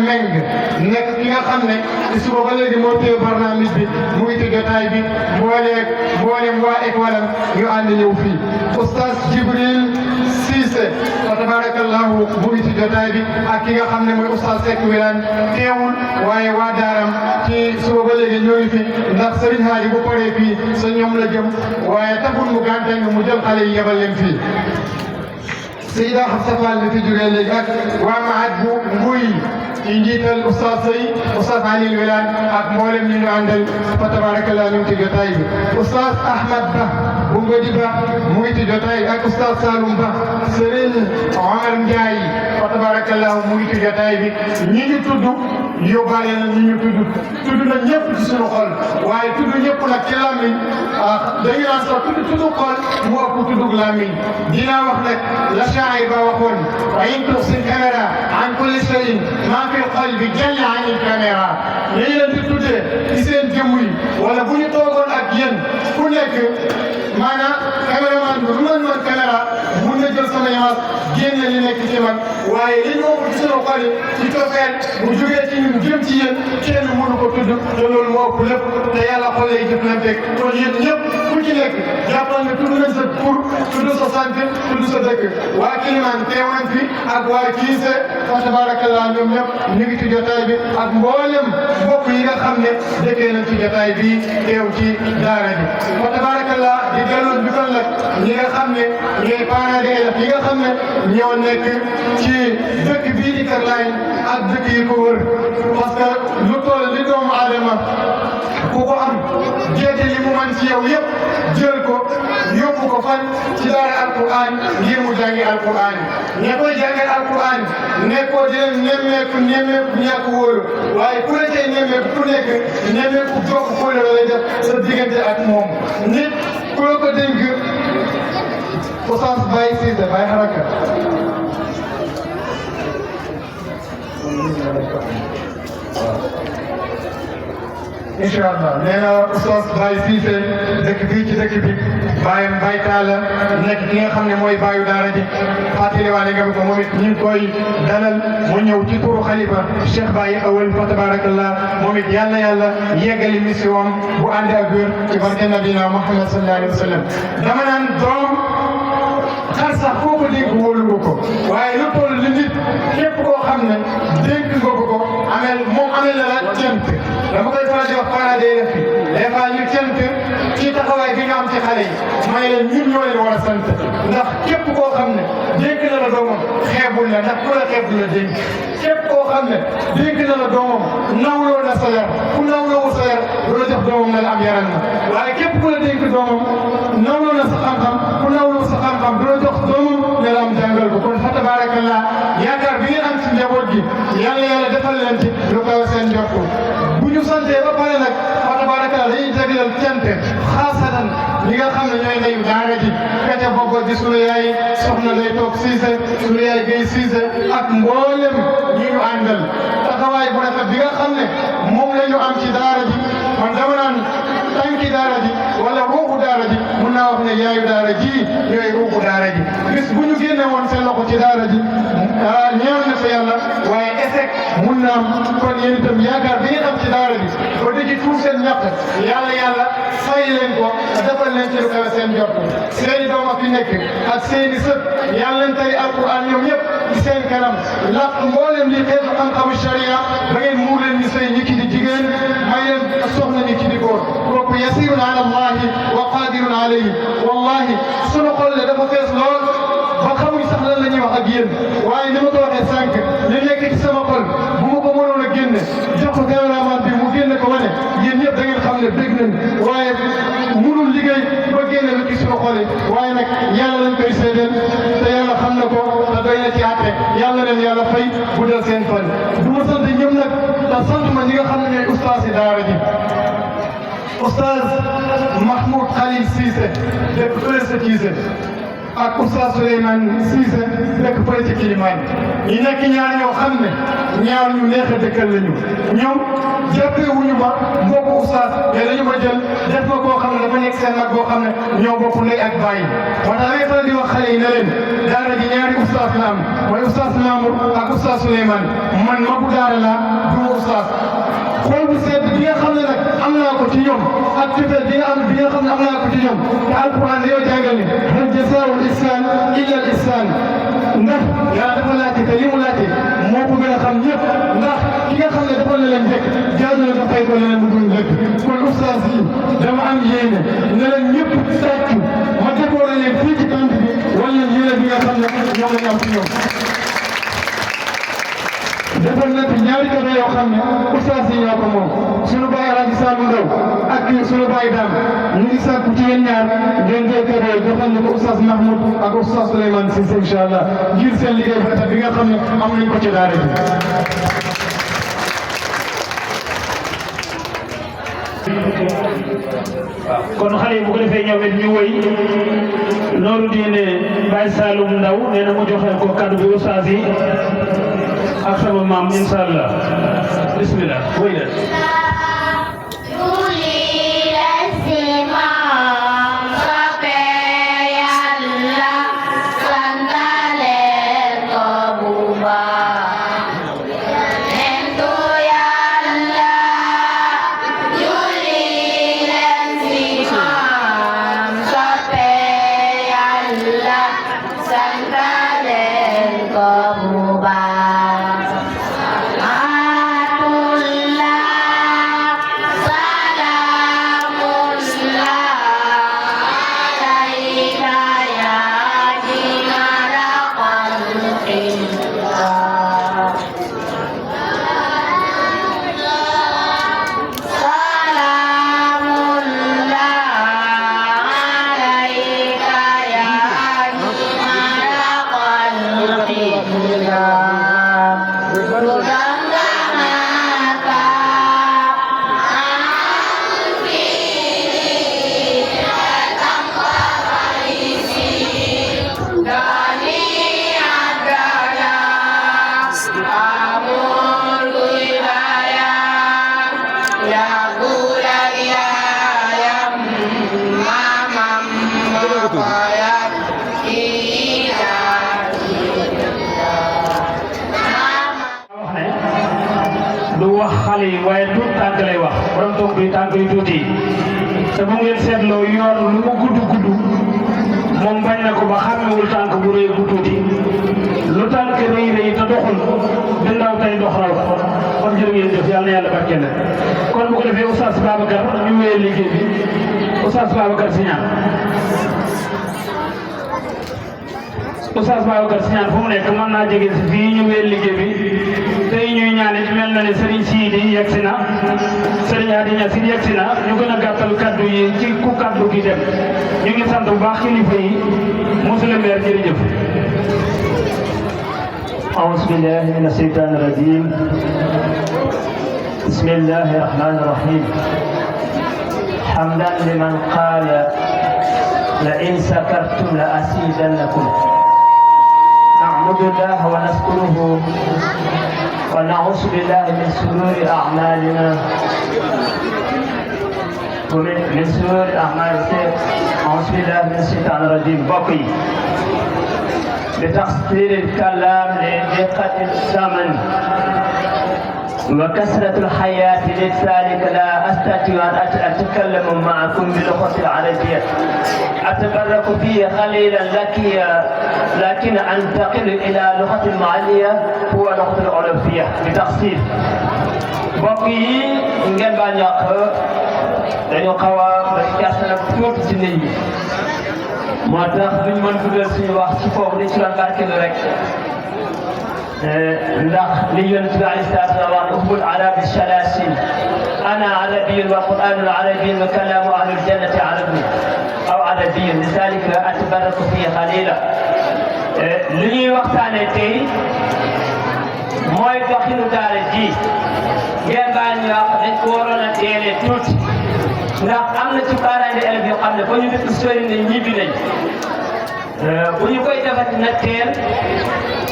Meng nekk ki nga xam ne ci suba ba léegi moo téye barnaamij bi mu ngi ci jotaay bi mboolem waa école am ñu ànd ñëw fii oustaz Jibril Cissé fa tabarakallahu mu ngi ci jotaay bi ak ki nga xam ne mooy oustaz Seck Wilane teewul waaye waa daaram ci suba ba léegi ñoo ngi fi ndax Serigne Hadji bu paree fii sa ñoom la jëm waaye taxul mu gàntañ mu jël xale yi yebal leen fii Seyda Hafsa Fall mi fi jógee léegi ak waa Mahad bu Nguy ci njiital oustaz Sey oustaz Ali Wilane ak mboolem ñu ñu àndal fa tabarakallah ñu ngi ci jotaay bi oustaz Ahmad Ba bu Ngodi Ba mu ngi ci jotaay ak oustaz Saloum Ba Serigne Omar Ndiaye fa tabarakallah mu ngi ci jotaay bi ñi ñu tudd yóbbaale na ñi ñu tudd na ñëpp ci suñu xol waaye tudd ñëpp nag ci làmmiñ dañu naan sax tudd xol mu ëpp tuddug làmmiñ dinaa wax nag la shaa'ir ba waxoon wa in tuxsi caméra an kulli shay'in maa fi qalbi jalla an il caméra li leen di tuddee ci seen jëmm yi wala bu ñu toogoon ak yéen ku nekk maanaam caméraman bi lu mën caméra mun na jël sama image génne li nekk ci man waaye li ñu ëpp ci suñu xol yi ci cofeel bu jógee ci ñun jëm ci yéen kenn mënu ko tudd te loolu moo ëpp lépp te yàlla xol lay jëflanteeg kon yéen ñëpp ku ci nekk jàppal ne tudd nañ sa tur tudd sa sant tudd sa dëkk waa Kilimane teew nañ fi ak waa Kiise fa tabarakallah ñoom ñëpp ñu ngi ci jotaay bi ak mboolem mbokk yi nga xam ne dëkkee nañ ci jotaay bi teew ci daara bi fa tabarakallah di delloo bi kon nag ñi nga xam ne ñooy parents d'élèves yi nga xam ne ñoo nekk ci dëkk bii di Kër Laay ak dëkk yi ko wër parce que lu toll li doomu aadama ku ko am jeete li mu man ci yow yëpp jël ko yóbbu ko fan ci daara alquran ngir mu jàngi alquran ña koy jàngal alquran nekkoo di leen nemmeeku ñàkk wóolu waaye ku la cay nemmeeku ku nekk nemmeeku jokk kóolu la lay def sa diggante ak moom nit ku la ko dénk Oustaz Baye Cissé Baye Haraka incha allah nee na Oustaz Baye Cissé dëkk bii ci dëkk bi bàyyam Baye Talla nekk ki nga xam ne mooy baayu daara ji fàttaliwaale nga ko moom it ñu ngi koy dalal mu ñëw ci turu xalifa Cheikh Baye Awal fa tabarakallah moom it yàlla yeggali mission bu ànd ak wér ci barke nabina Muhammad sallallahu alayhi wa sallam dama naan doom xar sax foo ko dénk wóolu nga ko waaye lu toll li nit képp koo xam ne dénk nga ko moom amel na la cant dama koy faral di wax parents d'élèves fi des fois ñu cant ci taxawaay bi nga am ci xale yi may leen ñun ñoo leen war a sant ndax képp koo xam ne dénk na la doomam xeebul la ndax ku la xeebul la dénk képp koo xam ne dénk na la doomam nawloo na sa yar ku nawloo sa yar du la jox doomam na la am yaran na waaye képp ku la dénk doomam nawloo na sa xam-xam ku nawloo sa xam-xam du la jox doomam ne la am jàngal ko kon fa tabarakallah yaakaar bi ngeen am ci njaboot gi yàlla defal leen ci lu kaw seen njort bu ñu santee ba pare nag fa tabarakallah dañuy jagleel cant xaasatan ñi nga xam ne ñooy ndeyu daara ji kete boobu di sunu yaay soxna lay toog Cissé sunu yaay Guèye Cissé ak mboolem ñi ñu àndal taxawaay bu rafet bi nga xam ne moom la ñu am ci daara ji man dama naan tànki daara ji wala ruuxu daara ji mun naa wax ne yaayu daara ji ñooy ruuxu daara ji bis bu ñu génne woon seen loxo ci daara ji ñaan na fa yàlla waaye échec mun naa am kon yéen itam yaakaar bi ngeen am ci daara ji ba di ci tuur seen ñàkk yàlla fay leen ko defal leen ci lu kawe seen jot seeni doom a fi nekk ak seeni sët yàlla leen tari alquran ñoom ñëpp ci seen kanam làq mboolem li xeetu xam-xamu sharia ba ngeen muur leen ñu sëy ñi ki di jigéen may leen soxna ñi ki di góor kooku yasirun ala allahi wa qadirun alayhi wallahi sunu xol le dafa fees lool ba xamuñ sax lan la ñuy wax ak yéen waaye ni ma ko waxee sànq li nekk ci sama xol bu ma ko mënoon a génne jox ko cameraman bi mu génne ko wane yéen ñëpp da ngeen xam ne dégg nañ waaye mënul liggéey ba génne lu ci suñu xol yi waaye nag yàlla lañ koy seedeel te yàlla xam na ko te doy na ci àtte yàlla leen yàlla fay guddal seen fan du ma sant ñëpp nag te sant ma ñi nga xam ne ñooy ustaas yi daara ji Oustaz Mahmoud Khalil Cissé dëkk fële sa Cissé ak oustaz Souleymane Cissé nekk fële ci Kilimane ñu nekk ñaar ñoo xam ne ñaar ñu neex a dëkkal lañu ñoom jàppee wuñu ma mbokku oustaz mais dañu ma jël def ma koo xam ne dafa nekk seen mag boo xam ne ñoo bokk ndey ak bàyyi moo tax ngay faral di wax xale yi ne leen daara ji ñaari oustaz la am mooy oustaz Mamour ak oustaz Souleymane man magu daara laa du ma oustaz xool bu seet bi nga xam ne nag am naa ko ci ñoom ak cofeel bi nga xam ne am naa ko ci ñoom te alquran dañoo jàngal ni hal jazaa'ul ihsaan illa al ihsaan ndax yàlla dafa laajte te li mu laajte moo ko gën a xam ñëpp ndax ki nga xam ne dafa la leen njëkk jaadu na nga fay ko leneen lu dul njëkk kon oustaz yi dama am yéene ne leen ñëpp tàccu ma déggoo leen fii ci tant bi wala yéene bi nga xam ne ñoom la ñu am ci ñoom defal na fi ñaari kër yoo xam ne oustaz yi ñoo ko moom sunu baay Alaaji Saalu Ndaw ak sunu baay Daam ñu ngi sàkku ci yéen ñaar ngeen jël kër yooyu joxal ñu ko oustaz Mahmoud ak oustaz Souleymane Cissé incha allah ngir seen liggéey bu rafet bi nga xam ne am nañ ko ci daara bi. kon xale yi bu ko defee ñoom it ñu woy loolu diine Baye Saloum Ndaw nee na mu joxe ko kaddu bi oustaz yi ak sama maam incha allah bismillah woy leen xale yi waaye tuut tànk lay wax borom toog bi tànk yu tuuti te bu ngeen seetloo yoon lu mu gudd gudd moom bañ na ko ba xàmmewul tànk bu rëy bu tuuti lu tànk rëy rëy te doxul di ndaw tey dox raw kon jërë ngeen jëf yàlla na yàlla barkeel na kon bu ko defee oustaz Babacar ñu wéyee liggéey bi oustaz Babacar Siñaan oustaz Babacar Siñaan fu mu nekk mën naa jege si fii ñu wéyee liggéey bi tey ñuy ñaan it mel na ne Serigne Sidi yegsi na Serigne Adi Niass yegsi na ñu gën a gàttal kaddu yi ci ku kaddu gi dem ñu ngi sant bu baax kilifa yi monsieur le maire jërëjëf. أعوذ بالله من الشيطان الرجيم بسم الله الرحمن الرحيم حمدا لمن قال لئن شكرتم لأزيدنكم نعبد الله ونشكره ونعوذ بالله من شرور أعمالنا ومن شرور أعمالنا أعوذ بالله من الشيطان الرجيم بقي بتقصير الكلام لدقة الزمن وكثرة الحياة لذلك لا أستطيع أن أتكلم معكم باللغة العربية أتبرك فيه قليلا لكن أنتقل إلى لغة المعلية هو لغة الأولمبية بتقصير بقي ngeen ba ñaq dañu xaw a gasana tuuti ci nit ñi moo tax duñ mën dugal suñu wax ci foofu di ci doon barkeelu rek ndax li yonent bi alayhi salaatu wa salaam ubbul arabi salaasin ana arabiyyun wa qur'aanun arabiyyun wa kalaamu ahlil jannati arabiyyun aw arabiyyun lizaalika atabarraku fiihi qaliilan li ñuy waxtaanee tey mooy doxinu daara ji ngeen baal ñu wax dañ ko waroon a teelee tuuti ndax am na ci parents d'élèves yoo xam ne ba ñu def sori nañ ñibbi nañ bu ñu koy defati na teel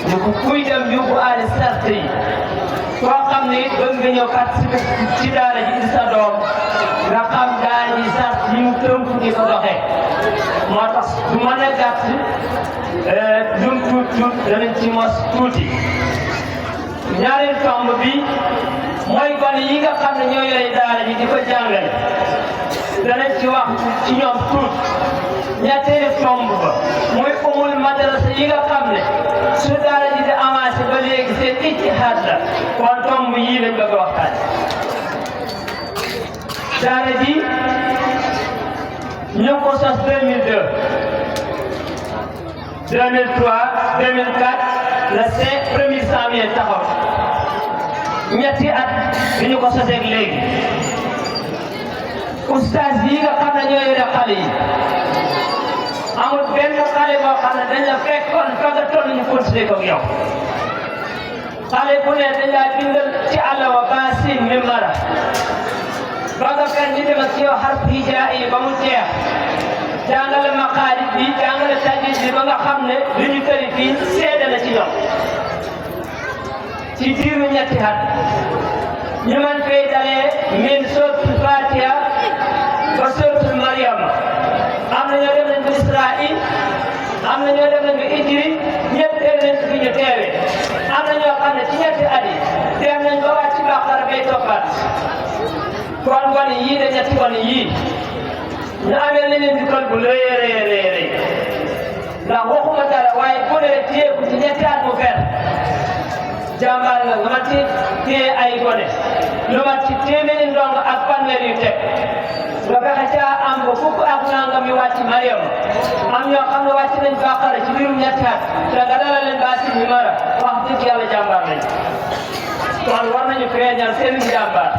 ñu ko kuy dem yóbbu aale sart yi koo xam ne bëgg nga ñëw participer ci daara ji di sa doom nga xam daara ji sart yi mu tënku di ko doxee moo tax du mën a gàtt lum tuut danañ ci mos tuuti ñaareel tomb bi mooy gone yi nga xam ne ñoo yore daara ji di ko jàngale danañ ci wax ci ñoom tuut ñetteelu tomb ba mooy umul madrasa yi nga xam ne su daara ji di avancé ba léegi seen ijtihaad la kon tomb yii lañ bëgg a waxtaan daara ji ñu ko sos 2002 2003 2004 la premier janvier taxaw ñetti at bi ñu ko sosee léegi ustaas yi nga xam ne ñoo yore xale yi amul benn xale boo xam ne dañ la fekkoon fa nga toll ñu continuer ko yow xale bu ne dañ laa bindal ci àll wa baasin mi mara ba nga fer ñu dem ak yow xarf hijaa yi ba mu jeex jàngale maqaarid bi jàngale tajwid bi ba nga xam ne li ñu tëri fii seede la ci ñoom ci diiru ñetti at ñu mën fay dalee min suratul Fatiha ba suratul Maryam am na ñoo dem nañ ko Israil am na ñoo dem nañ ko Idris ñëpp dem nañ fi ñu teewee am na ñoo xam ne ci ñetti at yi dem nañ ba wàcc ci Baqara bay toppaat kon gone yii de ñetti gone yii ñu amee na leen dikkal bu rëy ndax waxuma dara waaye bu ne téyeeku ci ñetti at mu fer jàmbaar nga nga ci téye ay gone lu mat ci téeméeri ndongo ak fanweer yu teg nga fexe caa am ba fukk ak nangam yu wàcc Mariam am ñoo xam ne wàcc nañ Baqara ci biirum ñetti at te nga dalal leen baasi ñu mara wax dëgg yàlla jàmbaar lañ kon war nañu feeñal seen jàmbaar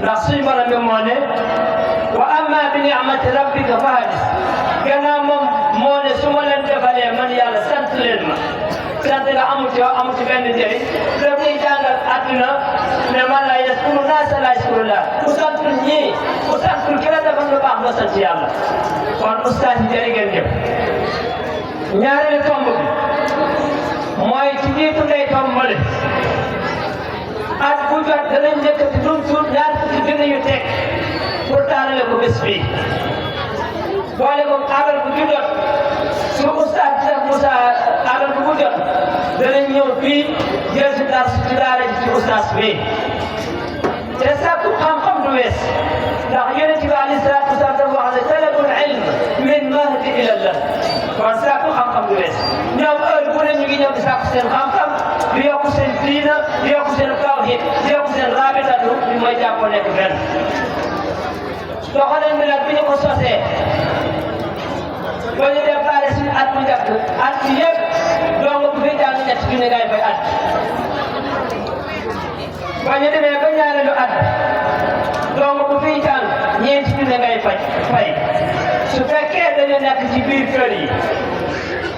ndax suñu borom bi moo ne wa amma bi ni'mati rabbika fa hadis gannaaw moom moo ne su ma leen defalee man yàlla sant leen ma sant nga amu ci benn njëriñ daf lay jàngal àdduna ne man laa yaskuru naasa laa yaskuru laa ku santul ñii ku santul ki la defal lu baax nga sant yàlla kon ustaas yi jërë ngeen jëf ñaareelu tomb bi mooy ci jiitu ndey tomb male at bu jot danañ njëkkati lu mu tuut ñaar fukki junni yu teg pour taarale ko bés bi boole ko alal bu ju jot su ustaas Cheikh Moussa alal bu mu jot danañ ñëw fii jël si dars ci daara ji ci ustaas bi te sàkku xam-xam du wees ndax yonent bi alayhi salaatu wasalaam dafa wax ne talabul ilm min mahdi ila Allah kon sàkku xam-xam du wees ñoom heure bu ne ñu ngi ñëw di sàkku seen xam-xam di yokku seen diina di yokku seen tawhid di yokku seen rabitatu bi mooy jàppoo nekk benn doxalin bi nag bi ñu ko sosee ba ñu déparé suñu at mu njëkk at bi yëpp dong bu fi jàng ñetti junni ngay fay at ba ñu demee ba ñaareelu at dong bu fi jàng ñeenti junni ngay fay su fekkee dañu nekk ci biir kër yi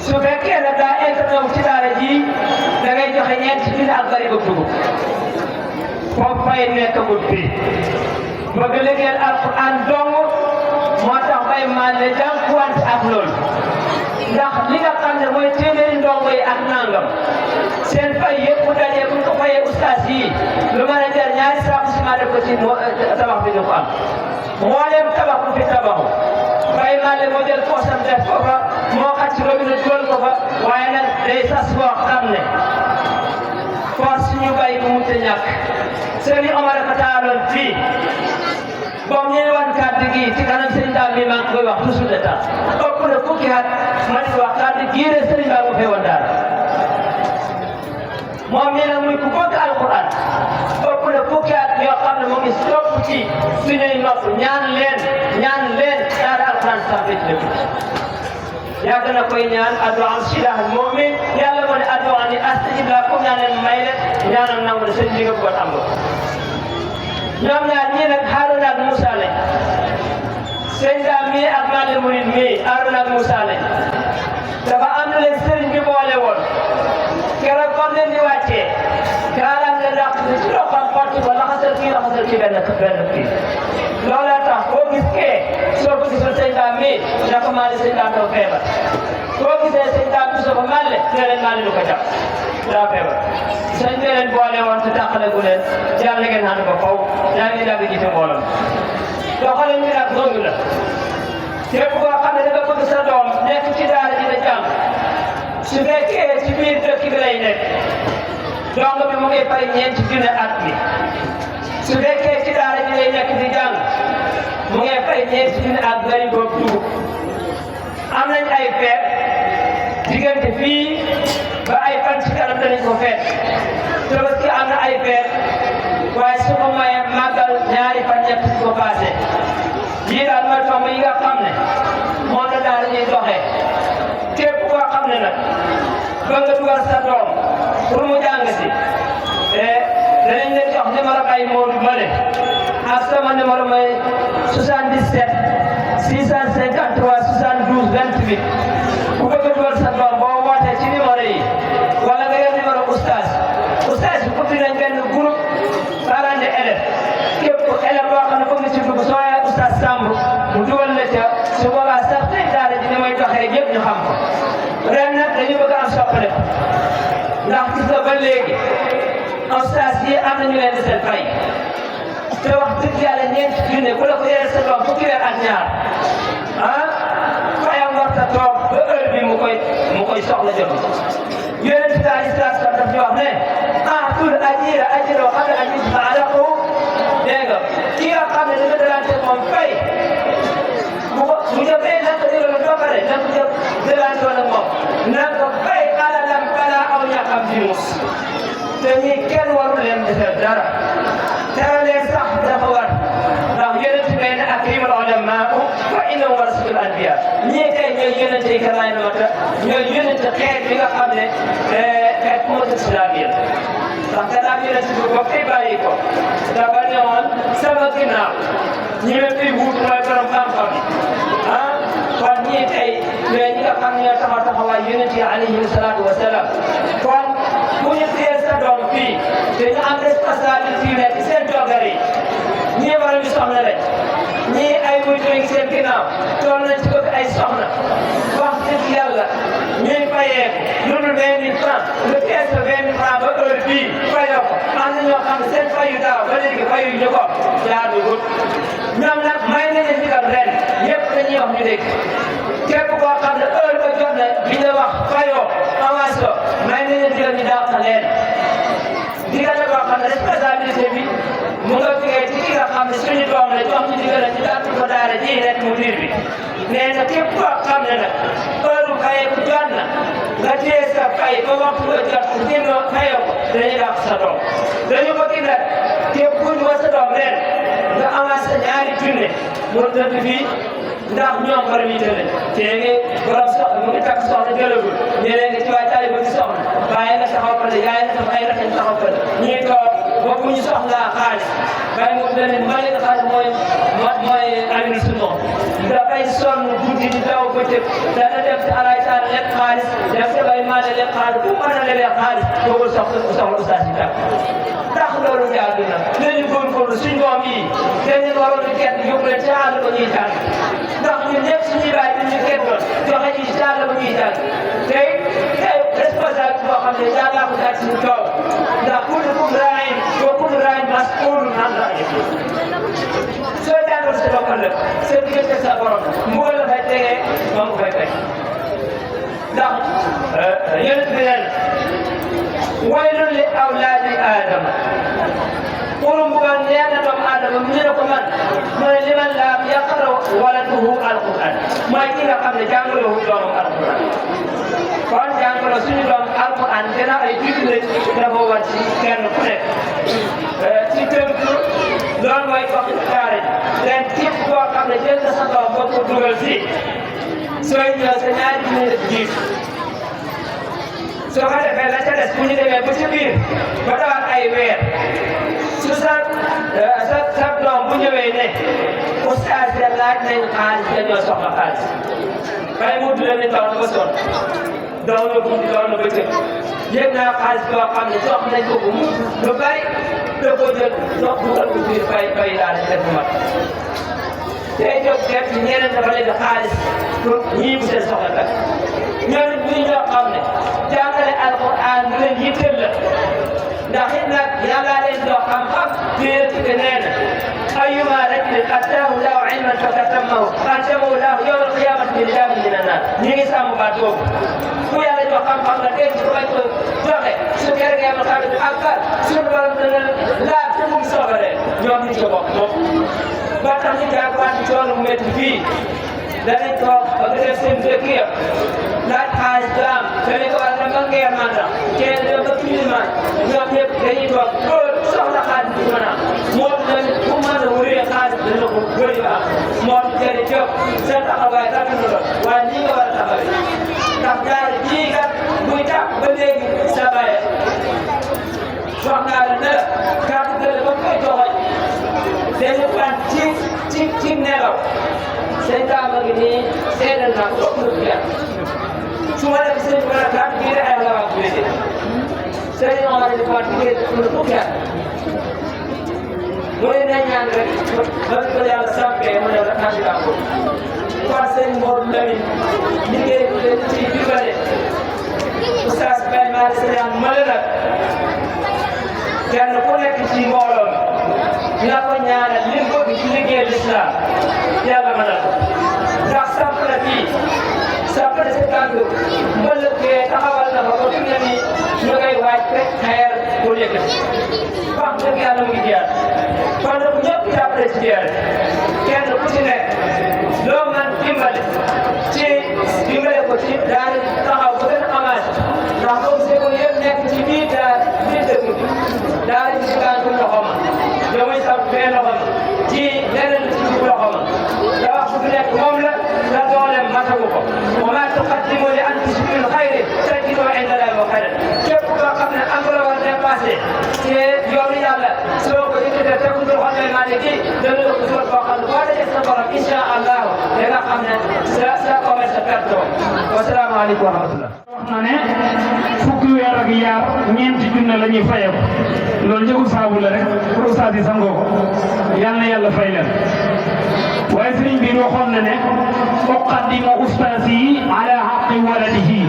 su fekkee ne daa internet ci daara ji da ngay joxe ñeenti junni ak bari ba dugub foofu fay nekkagul fii bëgg liggéeyal alquran dong moo tax bay maa ne jànkuwante ak loolu ndax li nga xam ne mooy téeméeri ndongo yi ak nangam seen fay yëpp bu dajee bu ñu ko fayee ustaas yi lu mën a jar ñaari saaku ciment def ko ci tabax bi ñu ko am mbooleem tabax bu fi tabaxu bay maa ne moo jël poosam def ko fa moo xat ci robinet dugal ko fa waaye nag day sas boo xam ne force suñu bay bu mu te ñàkk Sëriñ Omar a taaloon fii boobu ñu wan kàddu gi ci kanam sëriñ daal mi maa ngi koy wax toujours de temps ëpp na fukki at ma di wax kàddu gii de sëriñ baa ko fee woon daal moom nee na muy ku bëgg alquran ëpp na fukki at yoo xam ne mu ngi topp ci suñuy nopp ñaan leen daara alquran sax bi ci dëkk yàgg na koy ñaan addu'a am silahul mu'min yàlla moo ne addu'a ni astajib lakum ñaan leen may leen ñaanal nangu ne sëñ bi nga bëggoon am ñoom ñaar ñii nag Haaruna ak Moussa lañ sëñ daam mii ak Maalik Murid mii Haaruna ak Moussa lañ dafa am na leen sëriñ bi boole woon keroog bam leen di wàccee kaaraam nga dàq ci loxoom porte ko laxasal kii benn kii loola tax gis kee soo ko gisul sëñ daam mii na ko maale sëñ daam doo feebar soo gisee sëñ daam bi soo ko maale nee leen maale du ko jàpp daa feebar sëñ bi leen boole woon te tàqale gu leen yàlla ngeen ànd ba faw yaa ngi dagg jiite mbooloo doxalin bi nag noonu la képp koo xam ne da nga bëgg sa doom nekk ci daara ji da jàng su fekkee ci biir dëkk bi lay nekk dong bi mu ngi fay ñeenti junne at mi su fekkee ci daara ji lay nekk di jàng mu ngi fay ñeenti junne at bari boobu dugub am nañ ay feet diggante fii ba ay fan ci kanam danañ ko feet Tabaski am na ay feet waaye su ko mayee màggal ñaari fan ñett ko passé yii daal mooy tomb yi nga xam ne moom la daal ñuy doxee képp koo xam ne nag ba nga dugal sa doom pour mu jàng si danañ leen jox numéro Baye Modou Male ak sama numéro mooy 77 653 72 28 bu bëgg a dugal sa doom boo wootee ci numéro yi wala nga yor numéro oustaz bi ubbi nañ benn groupe parents d'élèves képp élève boo xam ne foog nga ci dugg soo yee oustaz Samb mu dugal la ca su boobaa sax tey daara ji ni may doxee yëpp ñu xam ko ren nag dañu bëgg a am soppale ndax gis nga ba léegi oustaz yi am nañu leen di seen fay te wax dëgg yàlla ñeenti junne ku la ko yore sa doom fukki weer ak ñaar fayam warta toog ba heure bi mu koy soxla jot yonent bi alayhi salaatu salaam daf ñu wax ne aatul ajira ajrahu qabla an yudfa'a lahu dégg nga ki nga xam ne dafa dalante moom fay bu jëfee na ko déglu ba pare na ko jëf dalante ak moom na ko fay alalam balaa aw ñàkkam fi mus te ñii kenn warul leen defal dara dara leen sax dafa war ndax yonent bi ne akrimul ulamaa fa innahum warasatul anbiyaa ñii tey ñooy yonent yi karaay na mata ñooy yonent xeet bi nga xam ne xeet moo tax islaamiya ndax gannaaw yonent bi ba fi bàyyi ko dafa ne woon sama ginnaaw ñi ma fi wut mooy borom xam-xam kon ñii tey ñooy ñi nga xam ne ñoo taxaw taxawaay yonent yi alayhi salaatu wa salaam kon bu ñu téye sa doom fii dañu am responsabilité yu nekk seen dogare yi ñii waral ñu soxna lañ ñii ay wujju ngi seen ginnaaw toll nañ ci bëgg ay soxna wax dëgg yàlla ñuy fayeeku lu dul 20 000 francs nga téye sa 20 000 francs ba heure bii fayoo ko am na ñoo xam ne seen fayu daaw ba léegi fayu ñu ko jaaduwul ñoom nag may nañ leen digal ren yëpp dañuy wax ñu dégg képp koo xam ne heure ba jot na bi ñu wax fayoo avance ko may nañ leen digal ñu dàq leen digal la boo xam ne responsabilité bi mu nga jógee ci ki nga xam ne suñu doom la jox ñu digal ñu dàq ko daara ji ren mu diir bi nee na képp koo xam ne nag heure bu fayee ku jot na nga téye sa fay ba waxtu ba jot ku génnoo fayoo ko dañuy dàq sa doom dañu bëgg nag képp ku ñu sa doom ren nga avancé ñaari junne mu tëdd fii ndax ñoom borom yi tële te ngi borom soxla mu ngi takk soxla jëlagul ñeneen nga ci waay taali ba ci soxla bàyyi nga taxaw fële yaay nga taxaw ay rakk taxaw fële ñuy toog ba bu ñu soxlaa xaalis bàyyi nga ko leen maa leen xaalis mooy aminu suñu dafay sonn guddi di daw bëccëg dana dem ci alaay taal lekk xaalis def ci bay maane lekk xaalis bu mën a lebee xaalis boogul soxla ustaas yi tam ndax loolu jaadu na nañu góorgóorlu suñ doom yi dañu waroon a kenn yóbbu leen ci àll ba ñuy jàng ndax ñun ñëpp suñuy bàyyi dañu kenn doon joxe ñuy ci àll ba ñuy jàng tey responsable boo xam ne yàllaa ko daal suñu tool ndax kullukum raa'in wa kullu raa'in mas'uulun an ra'iyyatihi soo jàngal sa bopp ëllëg sa diggante sa borom mbugal la fay tegee moom ko fay teg ndax yonent bi nee na waylun li awlaadi aadama pour mbugal nee na doomu aadama mu ne ko man mu ne liman lam yaqra waladuhu alquran mooy ki nga xam ne jàngaloo doomam alquran kon jàngaloo suñu doom alquran dina ay jullit dafa war ci kenn ku nekk ci tënk loolu mooy wax kaare ren képp koo xam ne jël nga sa doom boo ko dugal fii sooy ñëw sa ñaari junne def jiif soo ko defee la ca des bu ñu demee ba ci biir ba dawaat ay weer su sa doom bu ñëwee ne oustaz de laaj nañ xaalis dañoo soxla xaalis bay mu dule ni daw na ba sonn daw na guddi daw na bëccëg yëg naa xaalis boo xam ne jox nañ ko mu lu bari da ko jël jox dugal ko biir bay daal def mat tey jóg seet si ñeneen dafa leen xaalis pour ñii bu seen soxla kat ñooñu ñuy ñoo xam ne jàngale alquran lu leen yitteel la ndax it nag yàlla leen dox xam-xam téere ci nee na أيما رجل أتاه الله علما فكتمه ألزمه الله يوم القيامة بلجام من النار ñi sàmm baat boobu ku yàlla jox xam-xam nga denc ko bañ ko joxe su keroog yàlla xam ne ak suñu borom dana laaj te mu ngi soobare ñoom ñu ci bokk moom ba tax ñu jàppaat ci coono mu métti fii danañ toog ba nga def seen dëkk yëpp laaj xaalis du am dañu ko war a dem ngeer mandat kenn dem ba climat ñoom ñëpp dañuy toog loolu soxla xaalis bi mën a am moom nag bu mën a wëree xaalis dana ko bëri ba am moom jërëjëf seen taxawaay rafet na lool waaye nii nga war a taxawee ndax daara jii kat buy tax ba léegi sa baye wax naa la ne la kàddu gële ba koy joxoñ dañu fan ci nelaw sëñ Kaama ngi nii seedal naa ko ëpp na su ma def sëñ bi nag bii de ay la wax bi sëñ Omar di Fatou Ndiaye ëpp na fukki at mu ne ñaan rek ba ko yàlla sampee mu ne la candidat ko kon sëñ Mor Lamine liggéey bu leen ci dimbale oustaz Baye Malick Sène male nag kenn ku nekk ci mbooloo mi na ko ñaanal li mu bëgg ci liggéey l'islam yàlla mënal ko ndax samp na fii samp na si tànk mbëllëgee taxawal na ko ba fi mu ne nii ñu ngay waaj rek xeer pour yëkkati wax dëgg yàlla mu ngi jiyaat kon nag ñëpp jàppale ci jiyaat kenn ku ci nekk loo man dimbale ci dimbale ko ci daal taxaw ba gën a amaat ndax boo gisee ko yëpp nekk ci biir daal biir dëkk bi daal di ci tànk loxo ma damay samp fee loxo ma ci leneen ci biir loxo ma da wax bu fi nekk moom la la dooleem matagu ko wa maa tuqaddimu li anfusikum min xayrin tajiduhu inda llaahi wa xayran képp koo xam ne am la war a dépassé te yoonu yàlla soo ko yëkkatee tegu ko xam ne maa ne kii dana la ko sol koo xam ne boo dajee sa borom incha allahu da nga xam ne sa commerce perte ko wasalaamaaleykum wa rahmatullah wax na ne fukki weer ak yaar ñeenti junne la ñuy fayeeku loolu njëgu saabu la rek pour ustaas yi sangoo ko yal na yàlla fay leen waaye sëriñ bi waxoon na ne uqaddimu ustaas yi ala haqqi waladihi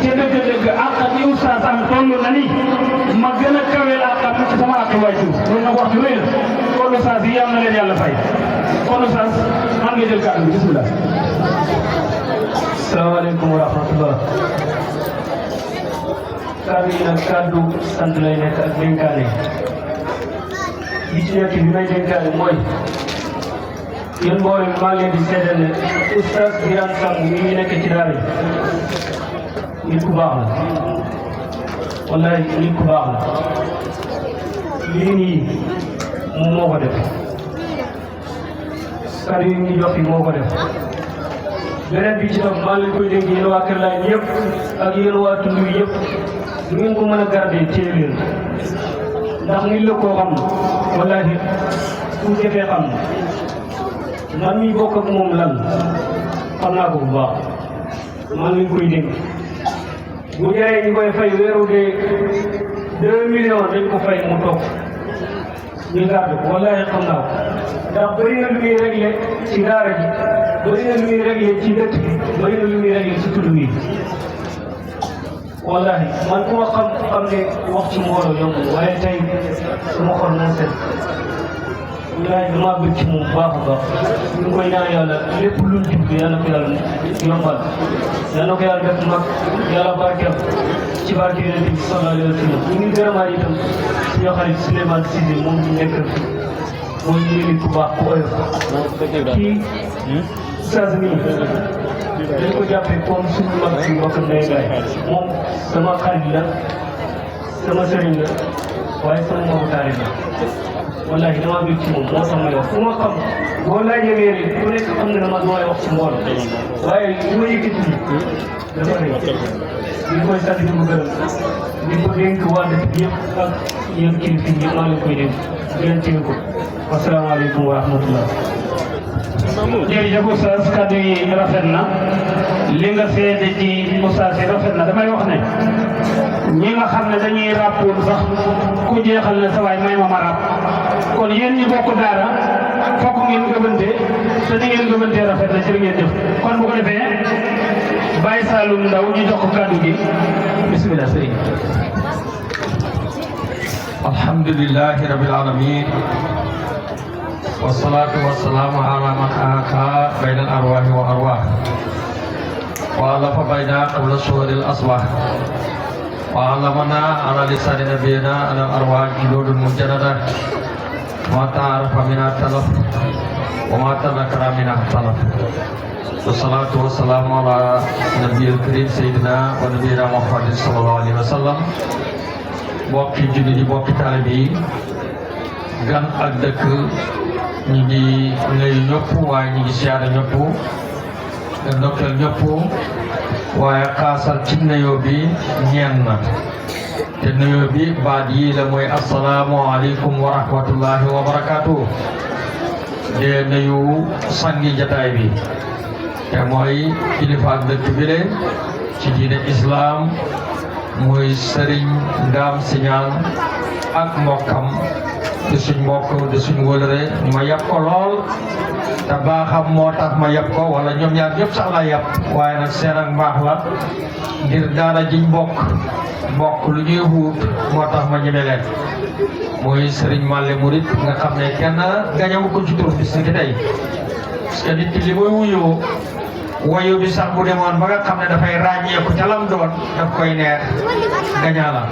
te dëgg-dëgg àq bi ustaas am toll na ni ma gën a kaweel àqam ci sama àq waajur loolu nag wax ju rëy la kon ustaas yi yal na leen yàlla fay kon ustaas man nga jël kàddu bi bismillah. salaamaaleykum wa rahmatullah. kàddu yi nag kàddu sant lay nekk ak dénkaane bi ci nekk bi may dénkaane mooy yéen mbooloo mi maa ngi leen di seedal ne oustaz Birane Samb mi ngi nekk ci daara nit ku baax la wallahi nit ku baax la lii nii moom moo ko def kàddu yi ñu jox fi moo ko def beneen bi ci topp maa ngi leen koy dénk yéen waa Kër Laay yëpp ak yéen waa tund yi yëpp du ngeen ko mën a garder téye leen ndax nit la koo xam ne wallaahi su jëfee xam ne man mi bokk ak moom lan xam naa ko bu baax maa ngi leen koy dénk bu jëree ñu koy fay weeru de 2 millions dañ ko fay mu toog ñu garder ko wallaahi xam naa ko ndax bëri na lu muy réglé ci daara ji bëri na lu muy réglé ci dëkk bi bëri na lu muy réglé ci tudd bi wallahi man ku ma xam ne wax ci mbooloo yomb waaye tey sama xol na set wallahi damaa bëgg ci moom baax a baax ñu ngi koy ñaan yàlla lépp luñ jublu yàlla ko yàlla yombal yàlla ko yàlla def mag yàlla barkeel ci barke yonent bi sallallahu alayhi wa sallam ñu ngi gërëmaat itam suñu xarit Souleymane Cissé moom ñu nekk mooy ñu ngi ku baax ku oyof kii Oustaz mi dañ ko jàppee comme suñu mag si mbokk ndey gaay moom sama xarit la sama sëriñ la waaye sama mbokku taari la wallahi dama bëgg ci moom moo tax may wax fu ma xam boo laajee mairie ku nekk xam ne dama doon wax ci mbool waaye li ma yëkkati dafa rëy di koy sant di ko gërëm di ko dénk waa dëkk bi yëpp ak yéen kilifa yi maa ngi koy dénk ngeen téye ko wasalaamaaleykum wa rahmatullah. jërëjëf oustaz kaddu yi rafet na li nga seede ci oustaz yi rafet na damay wax ne ñi nga xam ne dañuy ràppul sax ku jeexal ne sa waay may ma ràpp kon yéen ñi bokk daara fokk ngeen gëmante te ni ngeen gëmante rafet na jërë ngeen jëf kon bu ko defee Baye Saloum Ndaw ñu jox ko kàddu gi bismillah sëriñ alhamdulillahi rabbil alamin wassalatu wassalamu ala man ahaka bainal arwahi wa arwah wa alafa baina qabla suhuril aswah wa alamana ala lisani nabiyina ala arwah jiludul mujadada wa ta'arafa minat talaf wa ma tanakara minat talaf wassalatu wassalamu ala nabiyil karim sayyidina wa nabiyina Muhammadin sallallahu alaihi wasallam bokki julli di bokki taalibe yi gan ak dëkk ñi ngi nuyu ñëpp waaye ñi ngi siyaare ñëpp ndokkeel ñëpp waaye xaasal ci nuyoo bi ñeen na te nuyoo bi baat yi la mooy assalaamu aleykum wa rahmatullahi wa barakaatu de nuyu sangi jataay bi te mooy kilifa ak dëkk bi le ci diine islam muy sëriñ Ndaam Siñaan ak mbokkam di suñ mbokk di suñ wëlëre ma yab ko lool te baaxam moo tax ma yab ko wala ñoom ñaar ñëpp sax la yab waaye nag seen ak mbaax la ngir daara jiñ bokk lu ñuy wuut moo tax ma ñeme leen muy sëriñ Màlle Murit nga xam ne kenn gañawu ko ci tur bis ni ki tey parce que nit ki li muy wuyoo wayu bi sax bu demoon ba nga xam ne dafay ràññeeku ca lam doon daf koy neex gañaa la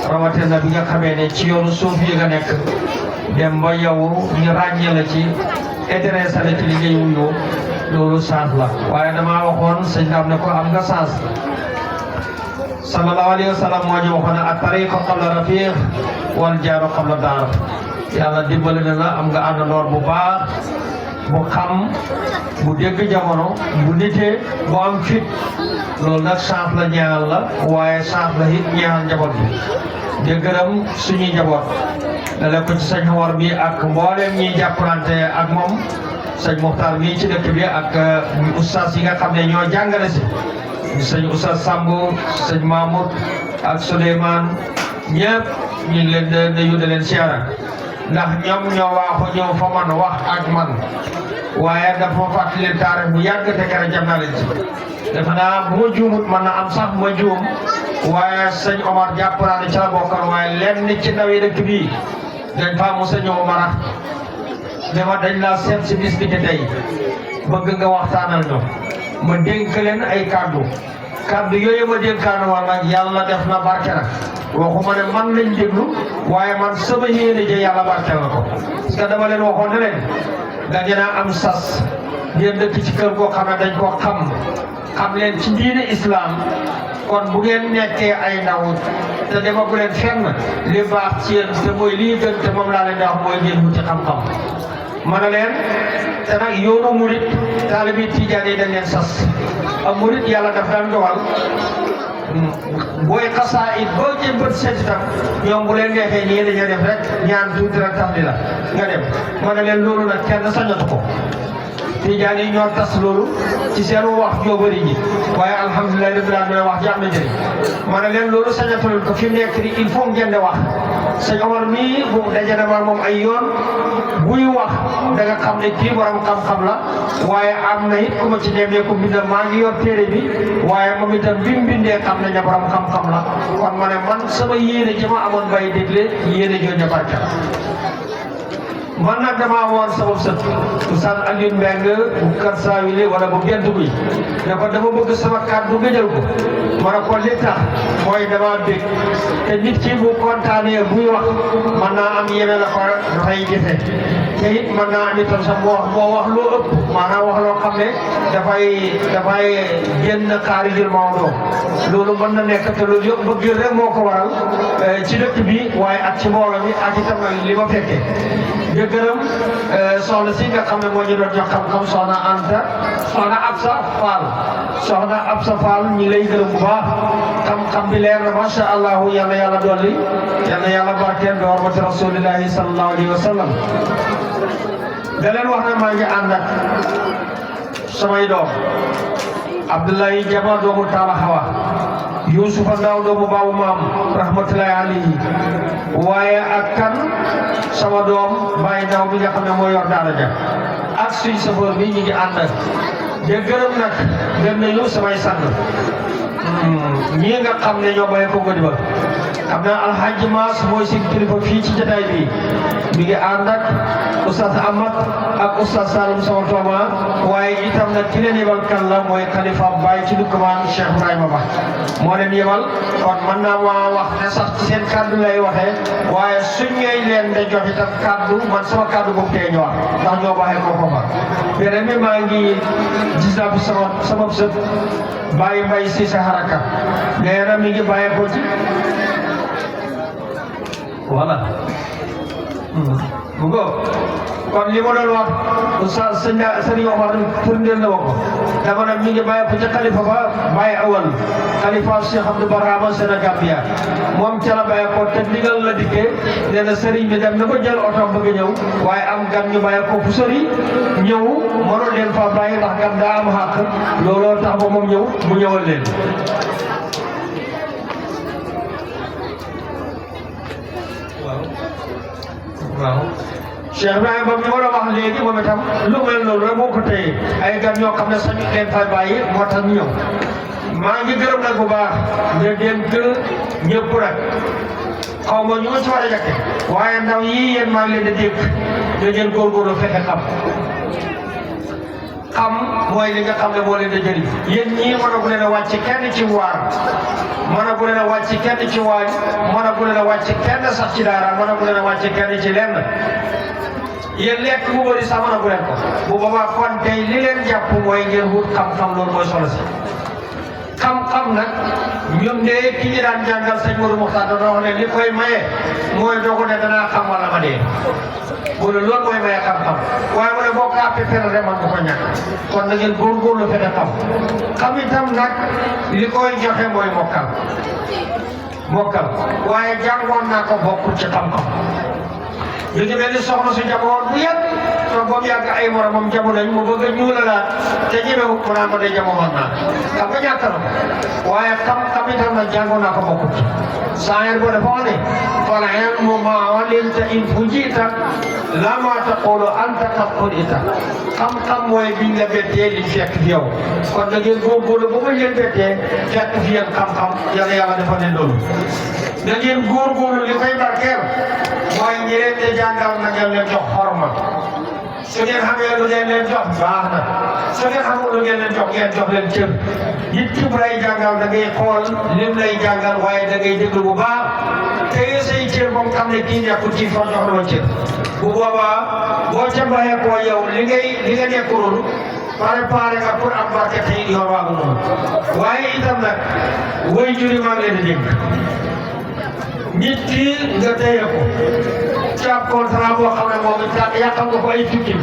rawatina bi nga xamee ne ci yoonu suuf yi nga nekk dem ba yow ñu ràññee la ci intéressé la ci li ngay wuyoo loolu chance la waaye damaa waxoon sëñ Dame ne ko am nga chance sallallahu alayhi wa sallam moo ñu waxoon ne at tariqa qabla rafiq wal jaaru qabla daar yàlla dimbali na la am nga àndandoor bu baax bu xam bu dégg jamono bu nitee bu am fit loolu nag chance la ñaanal la waaye chance la it ñaanal njaboot bi di gërëm suñuy njaboot dale ko ci sëñ Xawar bi ak mbooleem ñiy jàppalante ak moom sëñ Muxtaar mii ci dëkk bi ak oustaz yi nga xam ne ñoo jàngale si sëñ oustaz Samb sëñ Mamoud ak Souleymane ñëpp ñu ngi leen di nuyu di leen siyaara ndax ñoom ñoo waaxu ñëw fa man wax ak man waaye dafa ma fàttali taarix bu yàgg te kere jam naa leen ci defe naa bu ma juumut mën na am sax ma juum waaye sëñ Omar jàpp naa ne ca la bokkoon waaye lenn ci ndaw yi dëkk bii dañ faa mos a ñëw Omar dama dañ laa seet si bis bi tey bëgg nga waxtaanal ñu ma dénk leen ay kàddu yooyu ma dénkaana woon nag yàlla def na barke nag waxuma ne man lañ déglu waaye man sama yéene je yàlla barkeel na ko parce que dama leen waxoon ne leen dañu naa am sas ngeen dëkk ci kër goo xam ne dañ ko xam leen ci diine islam kon bu ngeen nekkee ay ndaw te demagu leen fenn li baax ci yéen te mooy lii gën te moom laa leen di wax mooy ngeen wuti xam-xam ma ne leen te nag yoonu murit taalibi tijaan yi dañ leen sas a murit yàlla daf daan dogal booy xasaa it boo jëm bët seet itam ñoom bu leen neexee nii dañuy def rek ñaan tuuti rek tax di la nga dem ma ne leen loolu nag kenn sañatu ko tijaan yi ñoo tas loolu ci seen wax joo bëri ji waaye alhamdulilah rabbil alamin wax ji am na njëriñ ma ne leen loolu sañatu ko fi mu nekk nii il faut ngeen di wax sëñ Omar mii bu dajale ma moom ay yoon buy wax da nga xam ne kii borom xam-xam la waaye am na it ku ma ci demee ko bindal maa ngi yor téere bi waaye moom itam bi mu bindee xam ne ña borom xam-xam la kon ma ne man sama yéene ji ma amoon bay dégle yéene jooju barke la man nag damaa woon sabab sët Oustaz Alioune Mbengue bu Kër Saawili wala bu Gent Guy ne ko dama bëgg sama kàddu nga jël ko ma ne ko li tax mooy dama bég te nit ki bu kontaanee buy wax mën naa am yéene la ko dafay gisee te it mën naa am itam sax moo wax loo ëpp maanaam wax loo xam ne dafay génn xaarijul mawdu loolu mën na nekk te loolu yëpp bëgg rek moo ko waral ci dëkk bi waaye ak ci mbooloo mi ak itam li ma fekkee di gërëm soxna si nga xam ne moo ñu doon jox xam-xam soxna Anta soxna Absa Fall ñi lay gërëm bu baax xam-xam bi leer na macha allah yal na yàlla dolli yal na yàlla barkeel bi hormati rasulillahi sallallahu alayhi wa sallam da leen wax ne maa ngi ànd ak samay doom Abdoulaye Jama doomu Taala Xawa Yuusufa Ndaw doomu baabu maam rahmatullahi alayhi waaye ak kan sama doom Baye Ndaw bi nga xam ne moo yor daara ja ak suñ safoor bi ñu ngi ànd de gërëm nag dem nañu samay sang ñii nga xam ne ñoo bàyyi ko ngodi ba xam naa alxaaji Maas mooy seen kilifa fii ci jotaay bi mi ngi ànd ak oustaz Ahmad ak oustaz Saloum sama tooma waaye itam nag ki leen yebal kan la mooy xalifa Baye ci dukkamaan Cheikh Ibrahima Ba moo leen yebal kon mën naa maa wax ne sax ci seen kàddu lay waxee waaye suñ ñooy leen de jox itam kàddu man sama kàddu boobu tey ñu wax ndax ñoo baaxee ko fa beneen bi maa ngi gis naa fi sama sët Baye Mbaye si sa haraka nee na mi ngi bàyyi ko ci voilà bu ko kon li ma doon wax oustaz sëriñ Omar firndeel na ma ko dama ne mi ngi bàyyi ko ci xalifa ba Baye Awal xalifa Cheikh Abdou Barhama Sénégambia moom ca la bàyyi ko te ndigal la dikkee nee na sëriñ bi dem na ko jël oto bëgg ñëw waaye am gan ñu bàyyi ko fu sëri ñëw mënoon leen fa bàyyi ndax gan daa am xàq looloo tax ba moom ñëw mu ñëwal leen waaw Cheikh Ibrahima ba mi war a wax léegi moom itam lu mel noonu rek moo ko téye ay gan ñoo xam ne sañu leen fay bàyyi moo tax ñu ñëw maa ngi gërëm nag bu baax de dénk ñëpp rek xaw ma ñu ma ci war a jakke waaye ndaw yii yéen maa ngi leen di dénk da ngeen góorgóorlu fexe xam mooy li nga xam ne moo leen di jëriñ yéen ñii mënagu leen a wàcc kenn ci waar mënagu leen a wàcc kenn ci waañ mënagu leen a wàcc kenn sax ci daara mënagu leen a wàcc kenn ci lenn yéen lekk bu bëri sax mënagu leen ko bu boobaa kon tey li leen jàpp mooy ngeen wut xam-xam loolu mooy solo si xam-xam nag ñun de ki ñu daan jàngal sëñ Modou Mokhtar dafa wax ne li koy maye mooy dogu ne danaa xam wala ma dee bu ne loolu mooy maye xam-xam waaye mu ne boo ko àppee fenn rek man ko ko ñàkk kon na ngeen góorgóorlu fexe xam itam nag li koy joxe mooy mokkal waaye jàngoon naa ko bokkul ci xam-xam ñu ngi mel ni soxna su jamono bu yàgg toog ba mu yàgg ay moromam jamono ñu mu bëgg a ñuulalaat te ñemewu mu naan ma de jamono naa xam nga ñàkk na ko waaye xam itam nag jàngoon naa ko bokkut saa boo dafa wax ne fal ilmu maa ullimta in fujita lama taqulu anta qad qulita xam-xam mooy biñ la bettee liñ fekk fi yow kon da ngeen góorgóorlu ba ma leen bettee fekk fi yéen xam-xam yàlla yàlla dafa ne loolu da ngeen góorgóorlu li koy barkeel mooy ñi leen di jàngal na ngeen leen jox xorma su ngeen xamee lu ngeen leen jox baax na su ngeen xamul lu ngeen leen jox leen cër nit ki bu lay jàngal da ngay xool lim lay jàngal waaye da ngay déglu bu baax te say cër moom xam ne kii nekkul ci fa jox la cër bu boobaa boo ca bàyyee koo yow li nga nekkulul préparé nga pour am barke tey yor waagu noonu waaye itam nag way juri maa ngi leen di dégg nit ki nga téye ko ci ab contrat boo xam ne moom yàqal nga ko ay tukki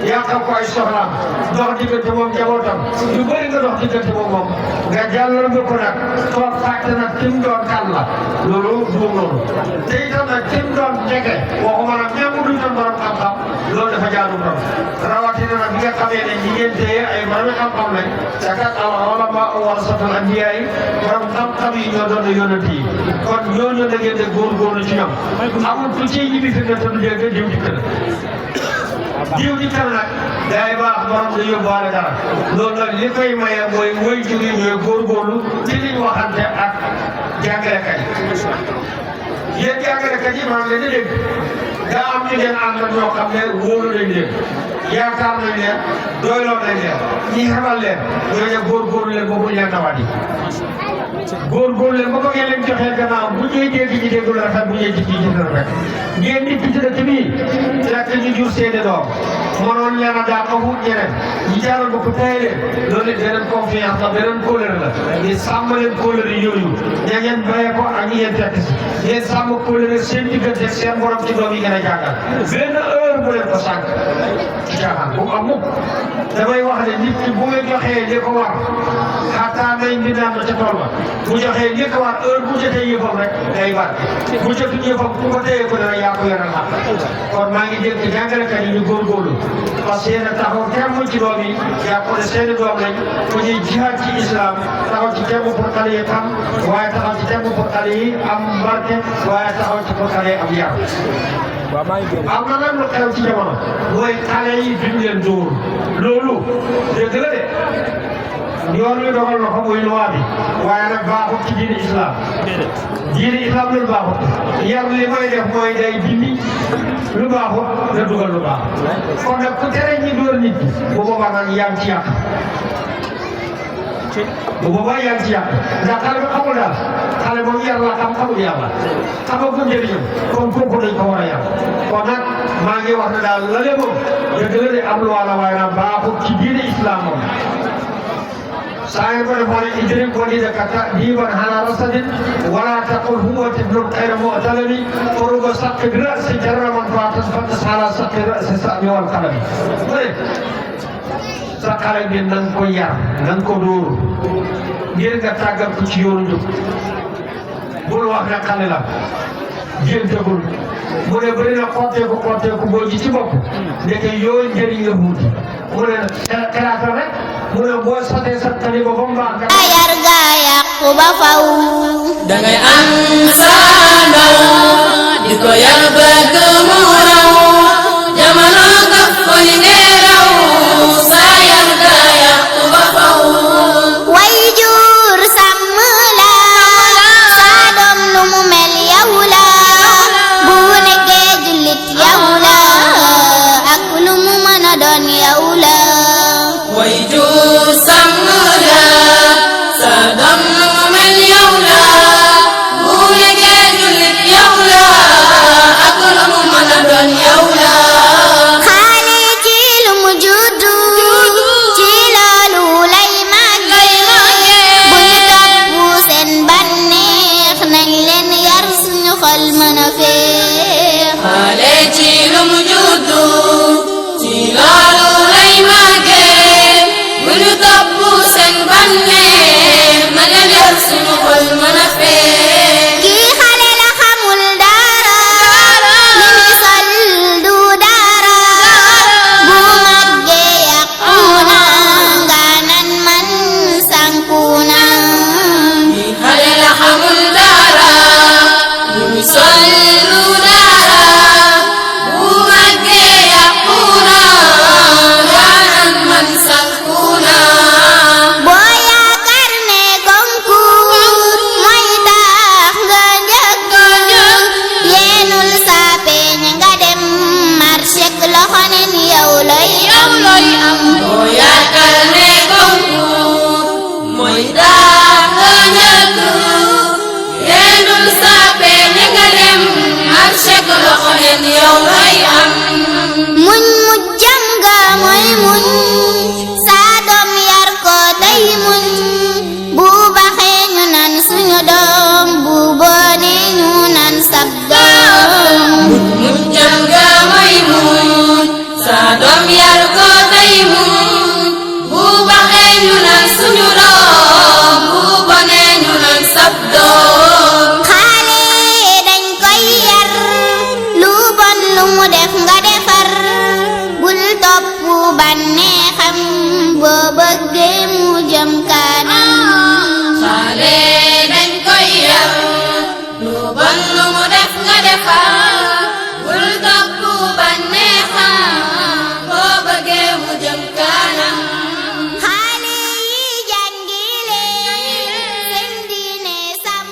yàqal ko ay soxlaam dox diggante moom njabootam yu bëri nga dox diggante moom nga jàllal nga ko nag toog fàtte nag ki mu doon kan la loolu duum noonu te itam nag ki mu doon jege waxuma nag même duñ doon borom xam-xam loolu dafa jaadu doon rawatina nag bi nga xamee ne ñi ngeen téye ay borom xam-xam lañ te kat al-ulamaa warasatul anbiyaa yi borom xam-xam yi ñoo doon yónnent yi kon ñooñu da ngeen di góorgóorlu ci ñoom amul ku ci ñibbi fi nga tëdd dégg diw dikk na diw dikk na nag day baax borom da yóbbaale dara loolu nag li koy maye mooy woy jóge ñooy góorgóorlu ci liñ waxante ak jàngalekat yi yéen jàngalekat yi maa ngi leen di dégg daa am ñu ngeen ànd ak ñoo xam ne wóolu nañ leen yaakaar nañ leen doyloo nañ leen ñi xamal leen ñooñu góorgóorlu leen boobu leen nawaat yi góorgóorlu leen ba ko ngeen leen joxee gannaaw bu ñuy dégg ñu dégg lu rafet bu ñuy gis ñu gis lu rafet ngeen nit ki ci dëkk bii fekk ñu jur seeni doom mënoon leen a daa ko wut ñeneen ñi jaaral ba ko téye leen loolu it beneen confiance la beneen kóolóore la ñu sàmm leen kóolóore yooyu ña ngeen bàyyee ko ak ñi ngeen fekk si ngeen sàmm kóolóore seen diggante seen borom ci doom yi gën a jàngal benn heure bu leen ko sànq ci caaxaan bu am mukk damay wax ne nit ki bu nga joxee li ko war xataa nañ mbindaan ca tool ba bu joxee li ko war heure bu jotee yëfam rek day barke bu jotul yëfam ku ko téye ko dana yaa ko yoral xam kon maa ngi dégg jàngalekat yi ñu góorgóorlu parce que yéen a taxaw temm ci doom yi jàpp ne seeni doom lañ fu ñuy jihaad ci islam taxaw ci temm pour xale yi xam waaye taxaw ci temm pour xale yi am barke waaye taxaw ci pour xale yi am yar am na nag lu xew ci jamono mooy xale yi duñ leen dóor loolu dëgg la de yoon wi dogal na ko muy loi bi waaye nag baaxut ci diini islam diini islam lu baaxut yar li may def mooy day dindi lu baaxut da dugal lu baax kon nag ku tere ñi dóor nit bu boobaa nag yaa ngi ci yàq bu boobaa yaa ngi ci yàq ndax xale bi xamul daal xale moom yar la xam xamul yàlla xamagul njëriñam kon kooku dañ ko war a yar kon nag maa ngi wax ne daal la lee moom dëgg la de am lu wàlla waaye nag baaxut ci diini islam moom سائر من إدرك ولدك تأديبا على رصد ولا تقل هو ابن غير مؤتلم قرب سق الرأس جر من فتس على سق الرأس سأمي والقلم سقال من ننكو يار ننكو دور ngir nga tàggat ko ci yoonu njub bul wax ne xale la géntagul mu ne bëri na xotteeku boo ji ci bopp ndeke yooyu njëriñ la muuti mu ne xelaatal rek mu ne boo sotee sa tali ba mu baax nga yar ga yàqu ba faw dangay am sa ndaw di ko yar bëgg mu raw jamono gaf ko ni ngay raw sa yar ga yàqu ba faw way jur sàmm la sa doom nu mu mel yow la bu nekkee jullit yow la ak lu mu mën a doon yow la way jur sàmm la sa doom nu mu mel yow la bu nekkee jullit yow la ak lu mu mën a doon yow la xale ci lu mu juddu ci loolu lay màggee bu ñu topp seen bànneex nañ leen yar suñu xol mën a féex xale ci lu mu juddu ci loolu lay màggee bu ñu topp seen bànneex na leen yar suñu xol mën a féex kii xale la xamul dara li muy sol du dara bu màggee yàqu na nga nan man sànku na xale la xamul dara lu muy sol lu dara bu màggee yàqu na gaanan man sànku na boo yaakaar ne concours mooy tax nga njëkk yeenul sa peñ nga dem marché loxo neen yow looy am boo yaakaar ne concours mooy tax nga njëkk yéenul sa peñ nga dem marché loxo neen yow looy am muñ mujjam nga mooy muñ sa doom yar ko tey muñ bu baxee ñu naan suñu doom bu bonee ñu naan sab doom mujjam nga mooy muñ sa doom yar ko tey muñ bu baxee ñu naan suñu doom bu bonee ñu naan sab doom xale dañ koy yar lu bon lu mu def nga defar bul topp bànneexam boo bëggee mu jëm kanam xale dañ koy yar lu bon lu mu def nga defar bul topp bànneexam boo bëggee mu jëm kanam xale yi jàngi leen seen diine sàmm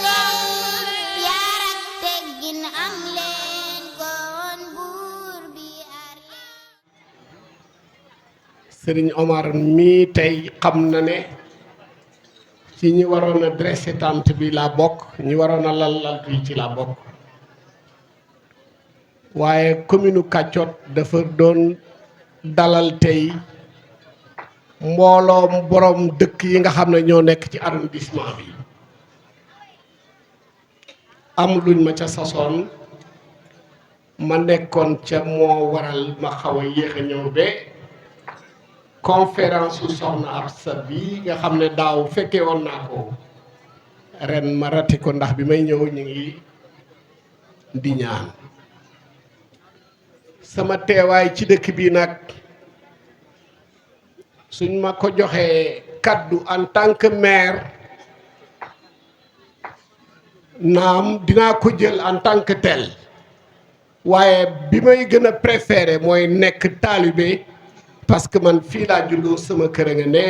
leen yar ak teggin am leen kon buur bi aar leen Sëriñ Omar mii tey xam na ne ci ñi waroon a dressé tente bi laa bokk ñi waroon a lal bi ci laa bokk waaye commune Kàccot dafa doon dalal tey mbooloom borom dëkk yi nga xam ne ñoo nekk ci arrondissement bi am luñ ma ca sasoon ma nekkoon ca moo waral ma xaw a yéex a ñëw ba conférence su soxna Absa bi nga xam ne daaw fekkee woon naa ko ren ma rati ko ndax bi may ñëw ñu ngi di ñaan sama teewaay ci dëkk bi nag suñ ma ko joxee kaddu en tant que maire naam dinaa ko jël en tant que tel waaye bi may gën a préféré mooy nekk taalibe parce que man fii laa juddoo sama kër a nga ne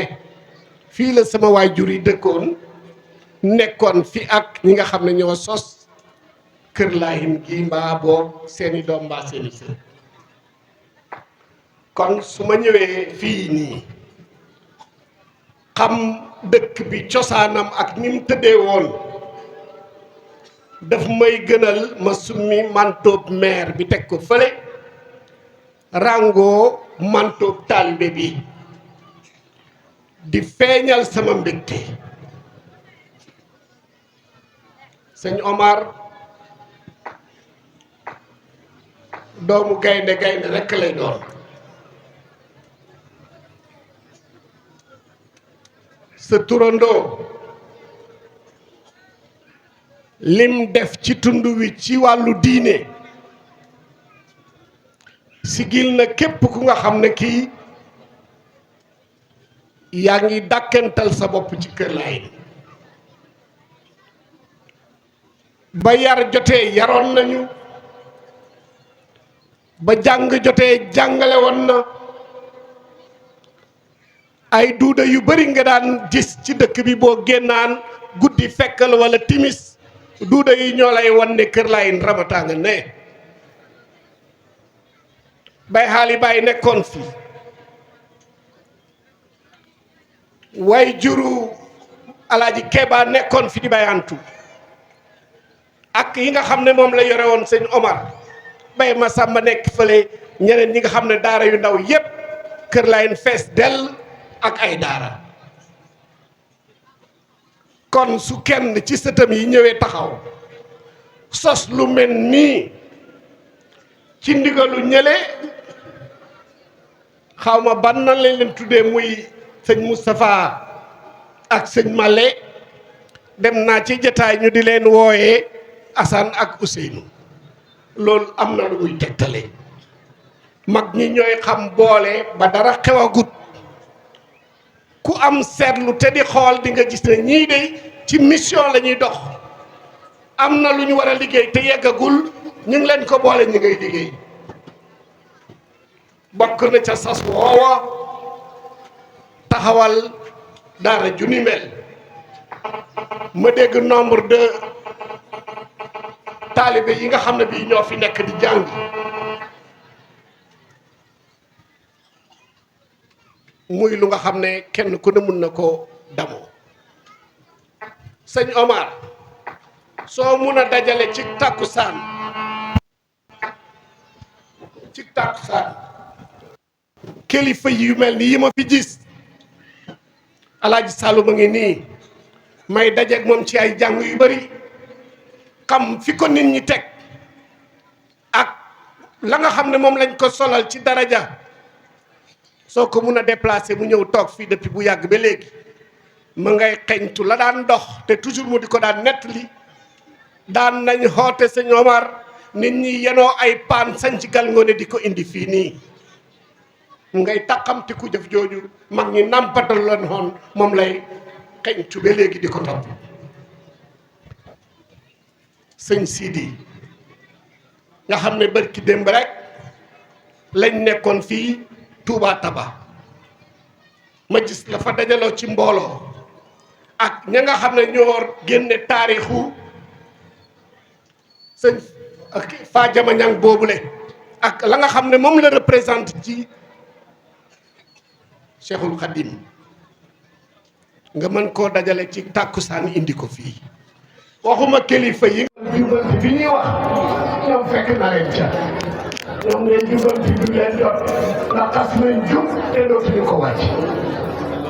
fii la sama waajur yi dëkkoon nekkoon fi ak ñi nga xam ne ñoo sos kër Laayeen gi mbaa boog seeni doom mbaa seeni sër kon su ma ñëwee fii nii xam dëkk bi cosaanam ak ni mu tëddee woon daf may gënal ma summi mantoob maire bi teg ko fële ràngoo mantoob taalibe bi di feeñal sama mbégte sëñ Omar doomu gaynde gaynde rekk lay doon sa turandoo lim def ci tund wi ci wàllu diine sigil na képp ku nga xam ne kii yaa ngi dàkkental sa bopp ci Kër Laayeen ba yar jotee yaroon nañu ba jàng jotee jàngale woon na ay duuda yu bari nga daan gis ci dëkk bi boo génnaan guddi fekkal walla timis duuda yi ñoo lay wan ne Kër Laayeen Ramata nga ne bay xaali bay nekkoon fi way juru alaaji Keba nekkoon fi di bayantu ak yi nga xam ne moom la yore woon sëñ Omar bay ma sàmba nekk fële ñeneen ñi nga xam ne daara yu ndaw yépp Kër Laayeen fees dell ak ay daara kon su kenn ci sëtam yi ñëwee taxaw sos lu mel nii ci ndigalu ñële xaw ma ban nan lañ leen tuddee muy sëñ Moustapha ak sëñ Malé dem naa ci jataay ñu di leen wooyee Assane ak Ousseynou loolu am na lu muy tegtale mag ñi ñooy xam boole ba dara xewagut ku am seetlu te di xool di nga gis ne ñii de ci mission la ñuy dox am na lu ñu war a liggéey te yeggagul ñu ngi leen ko boole ñi ngay liggéey bokk na ca sas woowa taxawal daara ju ni mel ma dégg nombre de taalibe yi nga xam ne bii ñoo fi nekk di jàng muy lu nga xam ne kenn ku ne mun na ko damoo sëñ Omar soo mun a dajale ci tàkkusaan kilifa yu mel ni yi ma fi gis alaaji Saloum a ngi nii may dajeek moom ci ay jàng yu bari xam fi ko nit ñi teg ak la nga xam ne moom lañ ko solal ci daraja soo ko mun a déplacer mu ñëw toog fii depuis bu yàgg ba léegi ma ngay xeñtu la daan dox te toujours mu di ko daan nettali daan nañ xoote sëñ Omar nit ñi yenoo ay paan sañ ci gal ngoone di ko indi fii nii mu ngay taqamti ku jëf jooju mag ñi nàmpatal leen xoon moom lay xeñtu ba léegi di ko topp sëñ Sidi nga xam ne barki démb rek lañ nekkoon fii Touba Taba ma gis la fa dajaloo ci mbooloo ak ña nga xam ne ñoo génne taarixu sëñ Fa Jama Ñang boobule ak la nga xam ne moom la représente ci Cheikhul Khadim nga mën koo dajale ci tàkkusaan indi ko fii waxuma kilifa yi jubanti fi ñuy wax ñoom fekk na leen ca ñoom ngeen jubanti du leen jot ndax xas nañ jub te dootuñu ko wàcc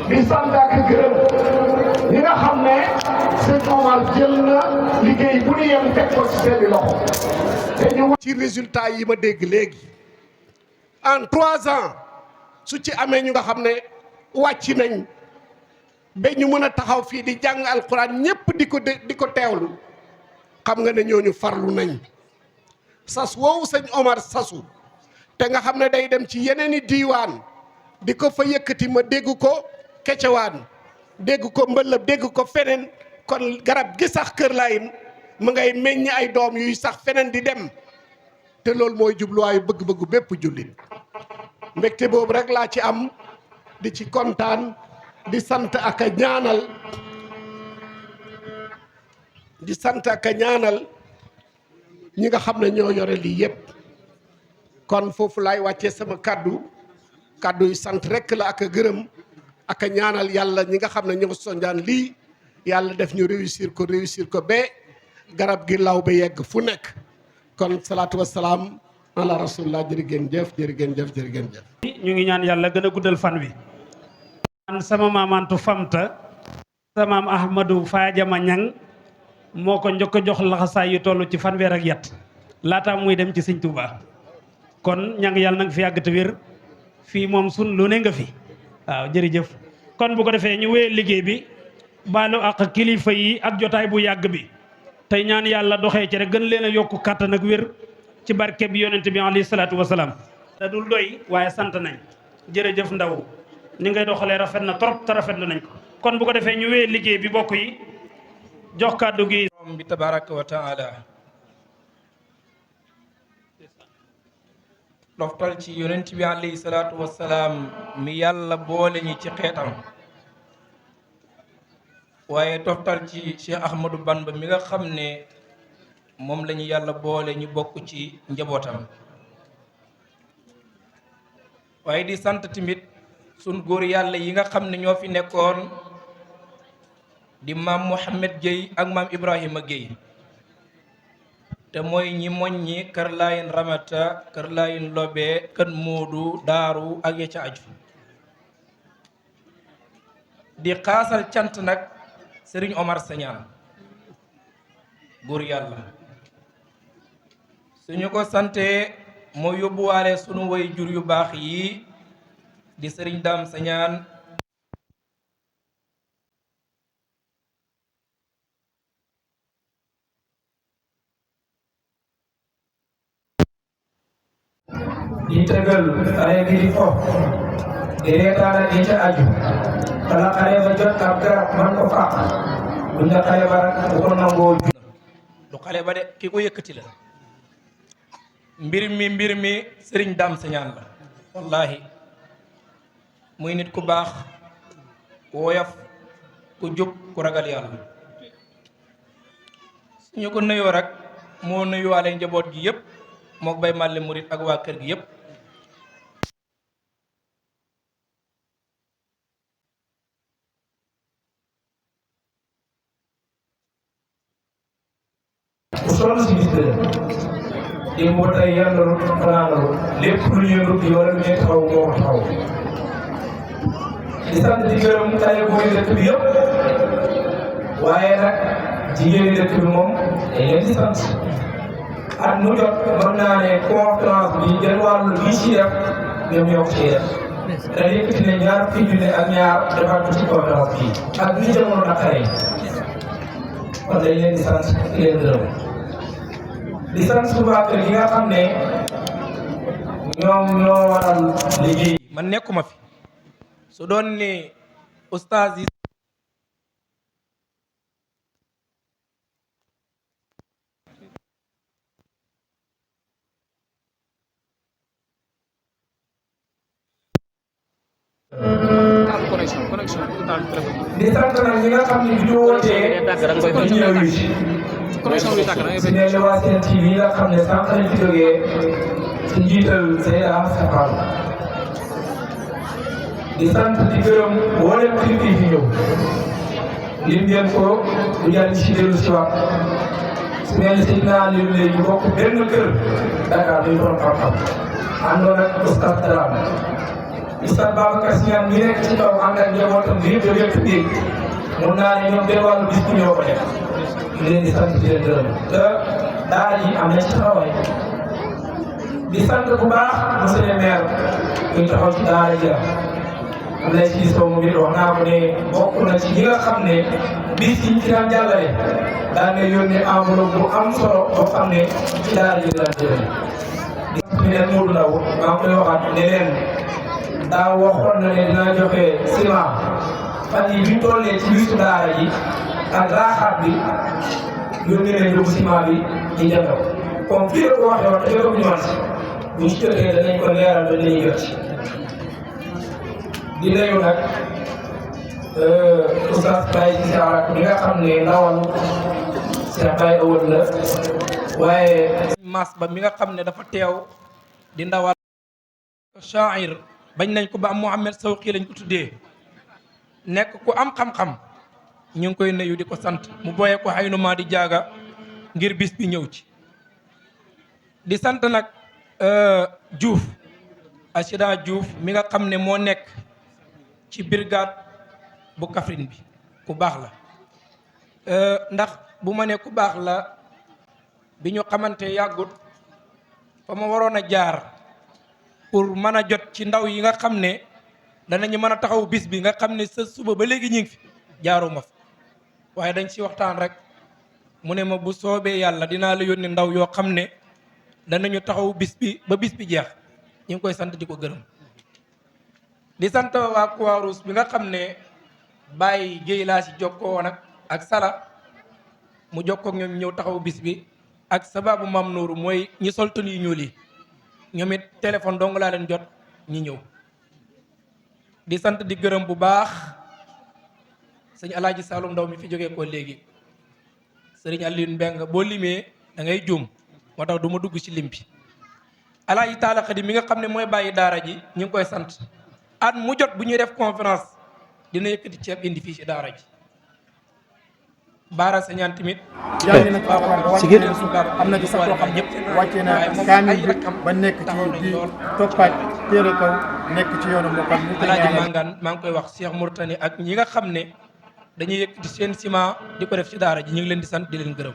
di sant ak gërëm ñi nga xam ne sëñ Omar jël na liggéey bu ñu yem teg ko ci seeni loxo te ñu ci résultat yi ma dégg léegi en 3 ans su ci amee ñu nga xam ne wàcc nañ ba ñu mën a taxaw fii di jàng alxuraan ñépp di ko teewlu xam nga ne ñooñu farlu nañ sas woowu sëñ Omar sasu te nga xam ne day dem ci yeneeni diiwaan di ko fa yëkkati ma dégg ko Kecewaan dégg ko Mbëllëb dégg ko feneen kon garab gi sax Kër Laayeen mu ngay meññ ay doom yuy sax feneen di dem te loolu mooy jubluwaayu bëgg-bëggu bépp jullit mbégte boobu rek laa ci am di ci kontaan di sant ak a ñaanal ñi nga xam ne ñoo yore lii yépp kon foofu laay wàccee sama kàddu yu sant rek la ak a gërëm ak a ñaanal yàlla ñi nga xam ne ñoo sonjaan lii yàlla def ñu réussir ko ba garab gi law ba yegg fu nekk kon salaatu wassalaam ala rasulillah jërë ngeen jëf. ñu ngi ñaan yàlla gën a guddal fan wi. man sama maamantu famta sama maam Ahmadou Fadiama Ñang moo ko njëkk a jox laxasaay yu toll ci fanweer ak yat laata muy dem ci sëñ Touba kon ñang yàlla nanga fi yàgg te wér fii moom sun lu ne nga fi waaw jërëjëf. kon bu ko defee ñu wéyee liggéey bi baalu ak kilifa yi ak jotaay bu yàgg bi tey ñaan yàlla doxee ci rek gën leen a yokku kàttan ak wér ci barke bi yonent bi alayhi salaatu wasalaam. da dul doy waaye sant nañ jërëjëf ndaw ni ngay doxalee rafet na trop te rafetlu nañ ko kon bu ko defee ñu wéyee liggéey bi bokk yi jox kàddu gi bi tabaraka wa taala doftal ci yonent bi alayhi salaatu wasalaam mi yàlla boole ñi ci xeetam waaye doftal ci Cheikh Ahmadou Bamba mi nga xam ne moom la ñu yàlla boole ñu bokk ci njabootam waaye di sant tamit sun góor yàlla yi nga xam ne ñoo fi nekkoon di maam Mouhamed Gueye ak maam Ibrahima Gueye te mooy ñi moñ ñi Kër Laayeen Ramata Kër Laayeen Lobe Kër Moodu Daaru ak ya ca aju di xaasal cant nag Serigne Omar Sagnane góor yàlla suñu ko sante moo yóbbuwaale sunu way jur yu baax yi di Serigne Dame Sagnane di tëgal xale bi di fo di reetaan ak ca aju kala xale ba jot ab garab man ko fàq buñ la xale ba rek bu ko nangoo du xale ba de ki ko yëkkati la mbir mi Serigne Dame Sagnane la wallahi muy nit ku baax ku woyof ku jub ku ragal yàlla suñu ko nuyoo rek moo nuyuwaale njaboot gi yëpp mook bay màlle murit ak waa kër gi yëpp bu sonn si bis di mu tey yandaru fanaanaru lépp lu yëngu di war a ñuy taxaw moo taxaw di sant di gërëm xale booy dëkk bi yëpp waaye nag jigéen dëkk bi moom dañ leen di sant at mu jot mën naa ne conférence bi jël wàllu bi ci def ñoom ñoo ko ciy def te yëkkati ne ñaar fukki junne ak ñaar defal ko ci conférence bi ak ni jamono naqaree kon dañ leen di sant di leen gërëm di sant suñu waa kër yi nga xam ne ñoom ñoo waral liggéey. man nekkuma fi su doon ne ustaas yi di sant nag ñi nga xam ne bi ñu wootee ñëw yi si ne li waa Sen TV yi nga xam ne sànq lañ fi jógee si njiital Seyda Safal di sant di gërëm mboolem kilifa yi fi ñëw lim ngeen ko du jàll si dellu si waat su mel ni si naa leen léegi bokk benn kër Dakar dañu doon xam-xam àndoon ak Oustaz Dramé Oustaz Babacar Signane mi nekk ci kaw ànd ak njabootam bi yëpp yëpp dégg mun naa ne ñoom benn wàllu bis bu ñëw ko def di leen di sant di leen gërëm te daara ji am na ci taxawaay di sant bu baax monsieur le maire muy taxaw ci daara ji am na ci soo mu ngi wax naa ko ne bokk na ci ñi nga xam ne bis yi ñu ci daan jàllale daan nga yónnee enveloppe bu am solo boo xam ne ci daara ji daan jëlee fi nekk Modou Ndaw maa ngi koy waxaat ne leen daa waxoon na ne dinaa joxe ciment fan yi biñ tollee ci bisu daara ji ak raaxaat bi yónnee nañ yóbbu ciment bi ñu jënd ko comme fii la ko waxee woon te ko dimanche buñ ci jotee danañ ko leeral ba dinañ jot ci di nuyu nag Oustaz Baye Cissé Arak mi nga xam ne ndawal Cheikh Baye Awad la waaye mas ba mi nga xam ne dafa teew di ndawal sha'ir bañ nañ ko ba am Mouhamed Sawqi lañ ko tuddee nekk ku am xam-xam ñu ngi koy nuyu di ko sant mu boyee ko xaynu maa di jaaga ngir bis bi ñëw ci di sant nag Diouf Achida Diouf mi nga xam ne moo nekk ci brigade bu Kaffrine bi ku baax la ndax bu ma ne ku baax la bi ñu xamante yàggut fa ma waroon a jaar pour mën a jot ci ndaw yi nga xam ne danañu mën a taxaw bis bi nga xam ne sa suba ba léegi ñu ngi fi jaaruma fa waaye dañ ci waxtaan rek mu ne ma bu soobee yàlla dinaa la yónni ndaw yoo xam ne danañu taxaw bis bi ba bis bi jeex ñu ngi koy sant di ko gërëm di sant waa Croix-Rouge bi nga xam ne Baye Guèye laa si jokkoo nag ak Sala mu jokkoo ak ñoom ñëw taxaw bis bi ak sababu Mam Nourou mooy ñi sol tenue yu ñuul yi ñoom it téléphone dong laa leen jot ñi ñëw di sant di gërëm bu baax sëñ Alaaji Saloum Ndaw mi fi jógee ko léegi sëriñ Alioune Mbeng boo limee da ngay juum moo tax du ma dugg ci lim bi Alaaji Taala Xadi mi nga xam ne mooy bàyyi daara ji ñu ngi koy sant at mu jot bu ñuy def conférence dina yëkkati ceeb indi fii ci daara ji baara sañaan tamit jàng na ci alxuraan am na ci sax loo xam ñëpp wàccee na kaamil bi ba nekk ci di toppaat téere kaw nekk ci yoonu mokkal mu Alaaji Mangaan maa ngi koy wax Cheikh Mourtani ak ñi nga xam ne dañuy yëkkati seen ciment di ko def ci daara ji ñu ngi leen di sant di leen gërëm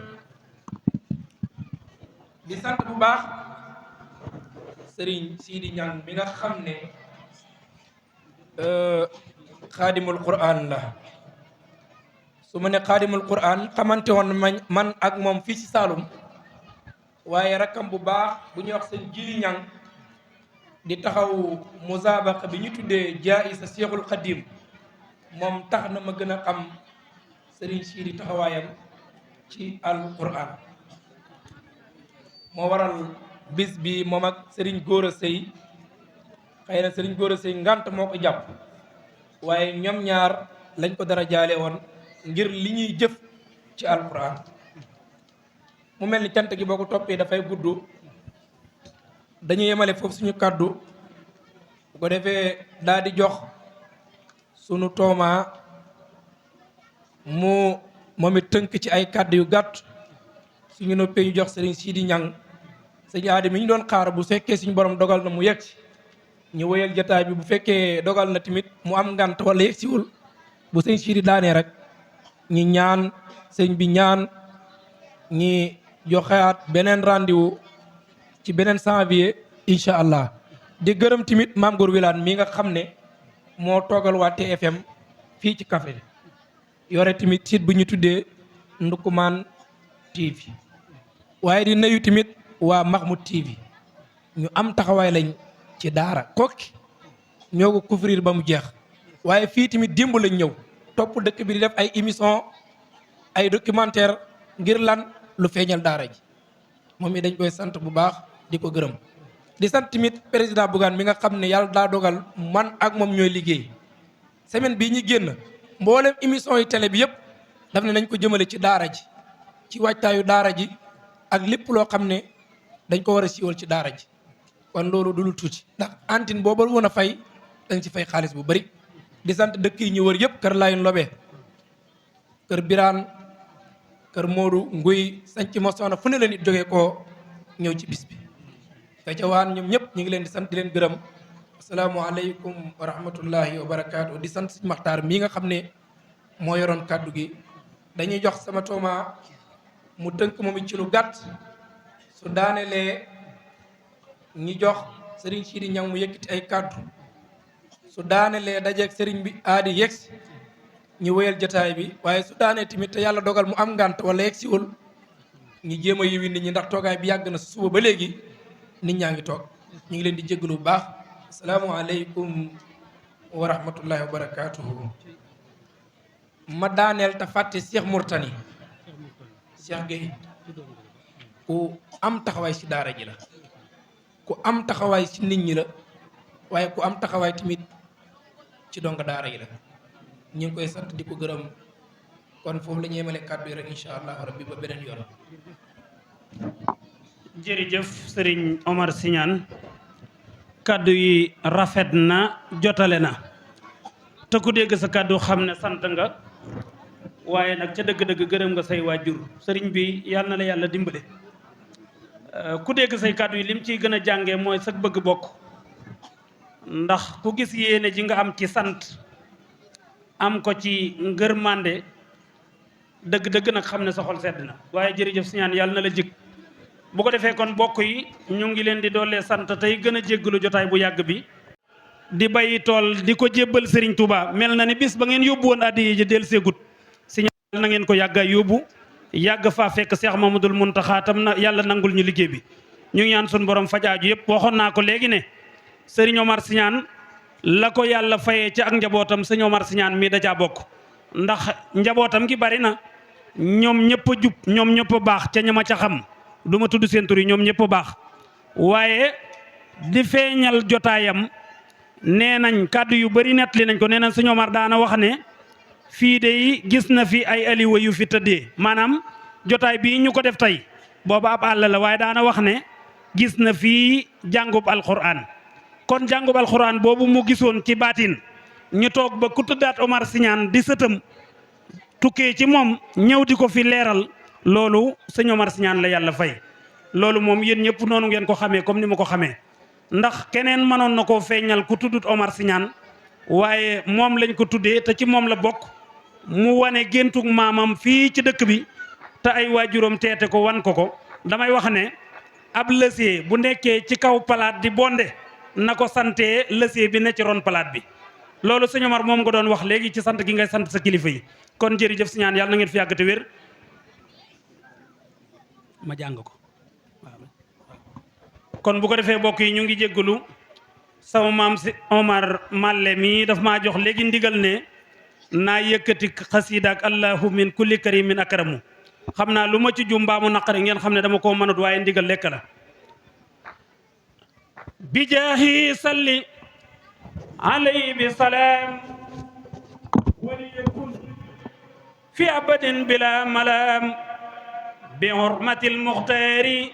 di sant bu baax Serigne Sidi Ñang mi nga xam ne xaadimul Qur'an la su ma ne xaadimul Qur'an xamante woon man ak moom fii ci Saloum waaye rakkam bu baax bu ñuy wax sëñ Jili Ñang di taxaw musaabaqa bi ñu tuddee jaayisa Seexul Xadim moom tax na ma gën a xam Serigne Sidi taxawaayam ci al Qur'an moo waral bis bi moom ak Serigne Gora Seye xëy na Serigne Gora Seye ngant moo ko jàpp waaye ñoom ñaar lañ ko dara jaale woon ngir li ñuy jëf ci alquran mu mel ni cant gi boo ko toppee dafay gudd dañuy yemale foofu suñu kàddu bu ko defee daal di jox sunu tooma moom it tënk ci ay kàddu yu gàtt suñu noppee ñu jox Serigne Sidi Ñang sëñ aadi mi ñu doon xaar bu fekkee suñu borom dogal na mu yegg si ñu wëyal jotaay bi bu fekkee dogal na tamit mu am ngant wala yegg siwul bu sëñ Sidi daanee rek ñi ñaan sëñ bi ñaan ñi joxeaat beneen rendez-vous ci beneen janvier incha allah di gërëm tamit Maam Góor Wilane mi nga xam ne moo toogal waa TFM fii ci Kaffrine yore tamit site bu ñu tuddee Ndoukoumane TV waaye di nuyu tamit waa Mahmoud TV ñu am taxawaay lañ ci daara kokki ñoo ko couvrir ba mu jeex waaye fii tamit démb lañ ñëw topp dëkk bi di def ay émission ay documentaire ngir lan lu feeñal daara ji moom it dañ koy sant bu baax di ko gërëm di sant tamit président Bougane mi nga xam ne yàlla daa dogal man ak moom ñooy liggéey semaine bii ñu génn mboolem émission yi télé bi yëpp daf ne nañ ko jëmale ci daara ji ci waajtaayu daara ji ak lépp loo xam ne dañ ko war a siiwal ci daara ji kon loolu du lu tuuti ndax antine boobu woon a fay dañ ci fay xaalis bu bari di sant dëkk yi ñu wër yëpp kër Laayun Lobe kër Biraan kër Modou Nguy sanc mosoona fu ne la nit jógee koo ñëw ci bis bi ka ca waan ñoom ñëpp ñu ngi leen di sant di leen gërëm asalaamaaleykum wa rahmatullahi wa barakaatu di sant Sëñ Maxtaar mii nga xam ne moo yoroon kàddu gi dañuy jox sama tooma mu tënk moom it ci lu gàtt su daanelee ñi jox Serigne Sidi Ñang mu yëkkati ay kàddu su daanelee dajeeg Serigne bi aadi yegsi ñu wéyal jotaay bi waaye su daanee tamit te yàlla dogal mu am ngànt wala yegsiwul ñu jéem a yiwi nit ñi ndax toogaay bi yàgg na suba ba léegi nit ñaa ngi toog ñu ngi leen di jégalu bu baax asalaamualeykum wa rahmatullahi wa barakaatuhu. ma daaneel te fàtte Cheikh Mourtani Cheikh Gueye ku am taxawaay ci daara ji la, ku am taxawaay ci nit ñi la, waaye ku am taxawaay tamit ci donga daara yi la. ñu ngi koy sant di ko gërëm. kon foofu la ñu yemale kàddu yi rek incha allah rabbi ba beneen yoon. jërëjëf Serigne Omar Signane kàddu yi rafet na jotale na te ku dégg sa kàddu xam ne sant nga waaye nag ca dëgg-dëgg gërëm nga say waajur sëriñ bi yàlla na la yàlla dimbale. ku dégg say kàddu yi lim ciy gën a jàngee mooy sa bëgg bokk ndax ku gis yéene ji nga am ci sant am ko ci ngërmande dëgg-dëgg nag xam ne sa xol sedd na. waaye jërëjëf Signane yàlla na la jig bu ko defee kon bokk yi ñu ngi leen di doolee sant tey gën a jéggalu jotaay bu yàgg bi di bàyyi tool di ko jébbal Serigne Touba mel na ni bis ba ngeen yóbbu woon addi yi ji del seegut Signane na ngeen ko yàgga yóbbu yàgg faa fekk Cheikh Mamadou Mountakha tam na yàlla nangul ñu liggéey bi. ñu ngi ñaan suñu borom fajaaju yëpp waxoon naa ko léegi ne Serigne Omar Signane la ko yàlla fayee ci ak njabootam Serigne Omar Signane mii da caa bokk ndax njabootam gi bari na ñoom ñëpp a jub ñoom ñëpp a baax ca ñama ca xam du ma tudd seen tur yi ñoom ñëpp a baax waaye di feeñal jotaayam nee nañ kàddu yu bari nettali nañ ko nee nañ Serigne Omar daana wax ne fii de gis na fi ay aliwa yu fi tëddee maanaam jotaay bii ñu ko def tey booba ab àll la waaye daana wax ne gis na fii jàngub alxuraan kon jàngub alxuraan boobu mu gisoon ci baatin ñu toog ba ku tëddaat Omar Signane di sëtam tukkee ci moom ñëw di ko fi leeral loolu sëñ Omar Signane la yàlla fay. loolu moom yéen ñëpp noonu ngeen ko xamee comme ni ma ko xamee ndax keneen mënoon na koo feeñal ku tuddut Omar Signane waaye moom lañ ko tuddee te ci moom la bokk mu wane géntug maamam fii ci dëkk bi te ay waajuram teete ko wan ko damay wax ne ab lësee bu nekkee ci kaw palaat di bonde na ko santee lësee bi ne ci ron palaat bi loolu sëñ Omar moom nga doon wax léegi ci sant gi ngay sant sa kilifa yi kon jërëjëf Signane yàlla na ngeen fi yàgg te wér ma jàng ko kon bu ko defee bokk yi ñu ngi jéggalu sama maam si Omar Malle mii daf maa jox léegi ndigal ne naa yëkkati xasiida ak allahu min kulli karimin akramu xam naa lu ma ci jum mbaa mu naqari ngeen xam ne dama koo mënut waaye ndigal lekk la bi jaahi salli alayhi bi salaam waliyakun fi abadin bila malaam bi hurmatil muxtaari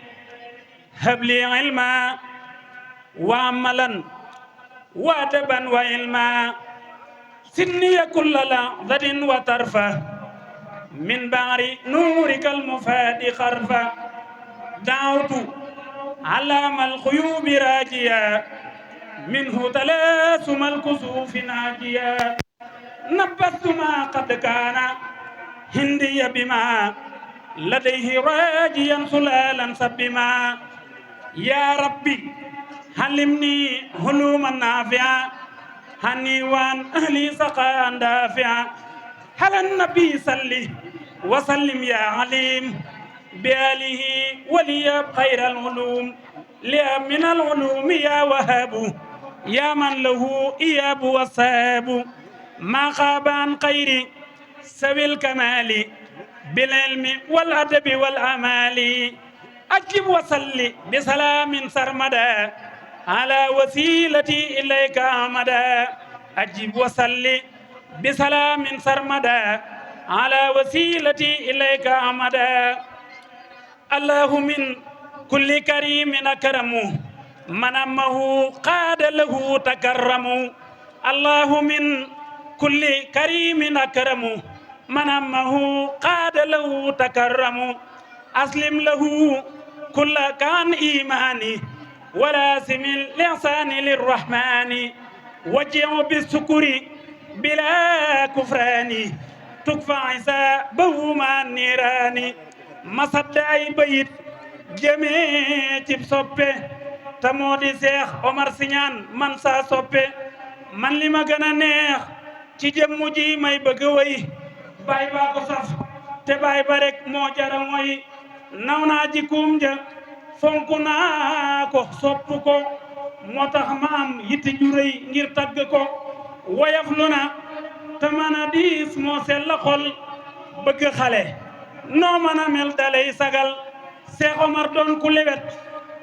habli ilma wa amalan wa adaban wa ilma sinniya kulla lahdatin wa tarfa min ba'ri nurika almufadi kharfa da'awtu alama alkhuyubi rajiya minhu talasuma alkusufi najiya nabbastu ma qad kana hindiya bima ladayhi rajiyan sulalan sabbima ya rabbi halimni huluman nafi'a hani wan ahli saqan dafi'a halan nabi salli wa sallim ya alim bi alihi waliya khairal ulum liya min al ulum ya wahabu ya man lahu iyabu wasabu ma khaban khairi sawil kamali bil ilmi wal adabi wal amali ajib wa salli bi salamin sarmada ala wasilati ilayka amada ajib wa salli bi salamin sarmada ala wasilati ilayka amada allahu min kulli karimin akramu manamahu qada lahu takarramu allahu min kulli karimin akramu manamahu qada lahu takarramu aslim lahu kulla kan imani ولازم الإحسان للرحمن وجه بالسكر بلا كفران تكفى عذابه مع النيران مصد أي بيت جميع بصبه تمودي شيخ عمر Signane man saa soppe man li ma gën a neex ci jëmmu ji may bëgg way baay baa ko saf te baay ba rek moo jara mooy naw naa jikkoom ja fonk naa ko sopp ko moo tax ma am yitte ju rëy ngir tagg ko woyof lu na te mën a diis moo sell la xol bëgg xale noo mën a mel dalay sagal Cheikh Omar doon ku lewet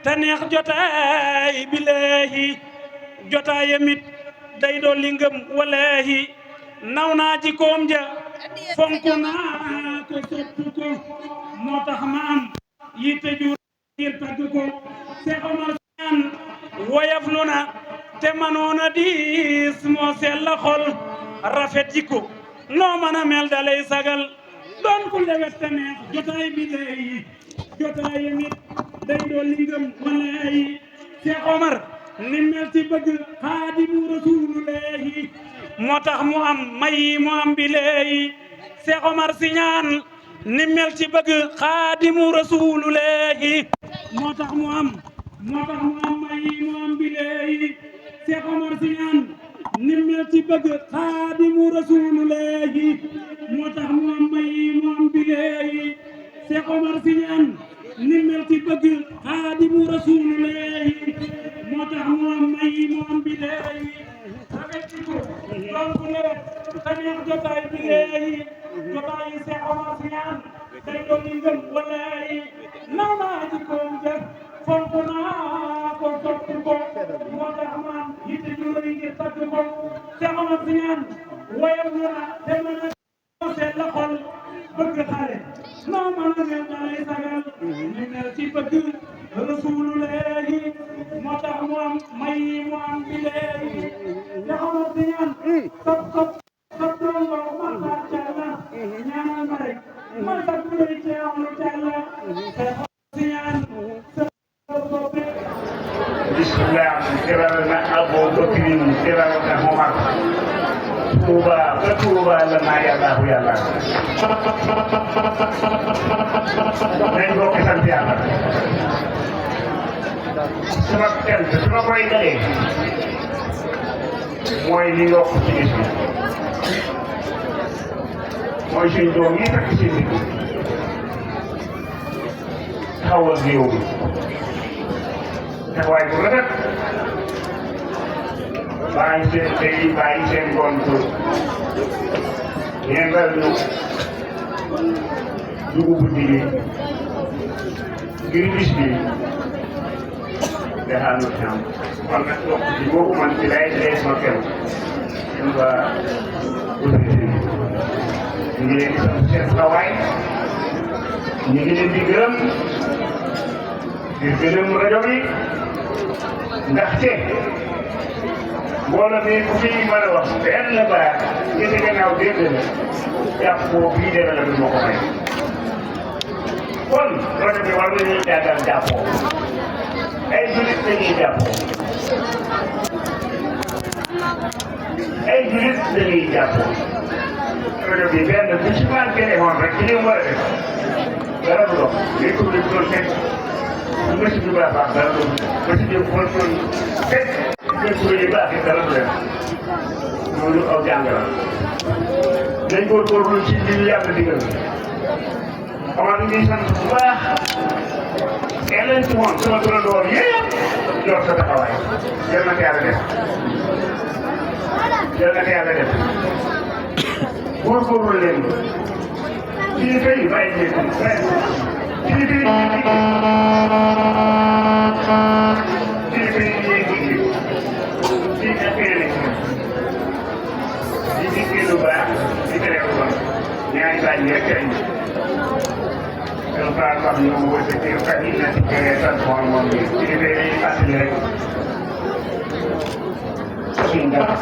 te neex jotaay billahi jotaayamit day dolli ngëm wallahi naw naa jikkoom ja fonk naa ko sopp ko moo tax ma am yitte ju ngir tagg ko Cheikh Omar Siñaan woyof lu na te mënoon a diis moo sell la xol rafet jikko noo mën a mel dalay sagal doon ku lewet te neex jotaay bi lay jotaay mit day dolli ngëm wallahi Cheikh Omar ni mel ci bëgg Xaadimu Rasuulullaahi moo tax mu am may mu am bi lay Cheikh Omar Siñaan ni mel ci bëgg Xaadimu Rasuulullaahi moo tax mu am may mu am bi lay Cheikh Omar Siñaan ni mel ci bëgg Xaadimu Rasuulullaahi moo tax mu am may mu am bi lay Cheikh Omar Siñaan ni mel ci bëgg Xaadimu Rasuulullaahi moo tax mu am may mu am bi lay rafet ci ko donc lewet te neex jotaay bi lay jotaay Cheikh Omar Siñaan day doon ngëm wallahi naw naa jikkoom ja fonk naa ko sopp ko moo tax ma am yitte ju rëy ngir tagg ko Cheikh Omar Siñaan woyof lu na te mën a seet la xol bëgg xale noo mën a mel dalay sagal ni mel ci bëgg Rasuulullaahi moo tax mu am may mu am bi lay Cheikh Omar Siñaan sop dongo Maxtaar Càlla ñaanal ma rek ma sag bu rëy Ceerno Càlla Cheikh Omar Siñaan bismillah teral na Abou Bakrin teral na Omar Touba ba Touba la maa yàlla nañ bokk sant yàlla sama cant su ma koy dalee mooy li yokk ci bis bi mooy suñ doom yi takk si nit xawal réew mi taxawaay bu rafet bàyyi seen tey bàyyi seen gont yendal ñu dugubu diggi ngir bis bi defal na ci am kon nag yokk ci boobu man ci lay dee sama kenn seen waa autorité yi ñu ngi leen di sant seen taxawaay ñu ngi leen di gërëm rajo bi ndaxte mbooloo mi ku fi mën a wax benn baat ñi ci gannaaw dégg la jàppoo bii dara la moo ko may kon rajo bi war nañuy jàngal jàppoo ay julit dañuy jàppoo rajo bi benn bu ci manqué woon rek ci li mu war a def dara du dox léegi ko def doon fekk mësi bi baax baax dara du mësi bi xool xool fekk lépp lu baax it dara du def loolu aw jàng la dañ góorgóorlu ci li ñu yàlla digal xamaa ni ñuy sant bu baax leen ci moom sama turandoor yëpp yor sa taxawaay yal na ko yàlla def góorgóorlu leen kii kay bàyyi leen kii kay lu baax di tere lu bon ñaari baat yi rek ay kon Fatou wax ñu mu wëcc ci kat yi na ci kere sant moom bi ci li bay dañuy fàttali rek suñ dara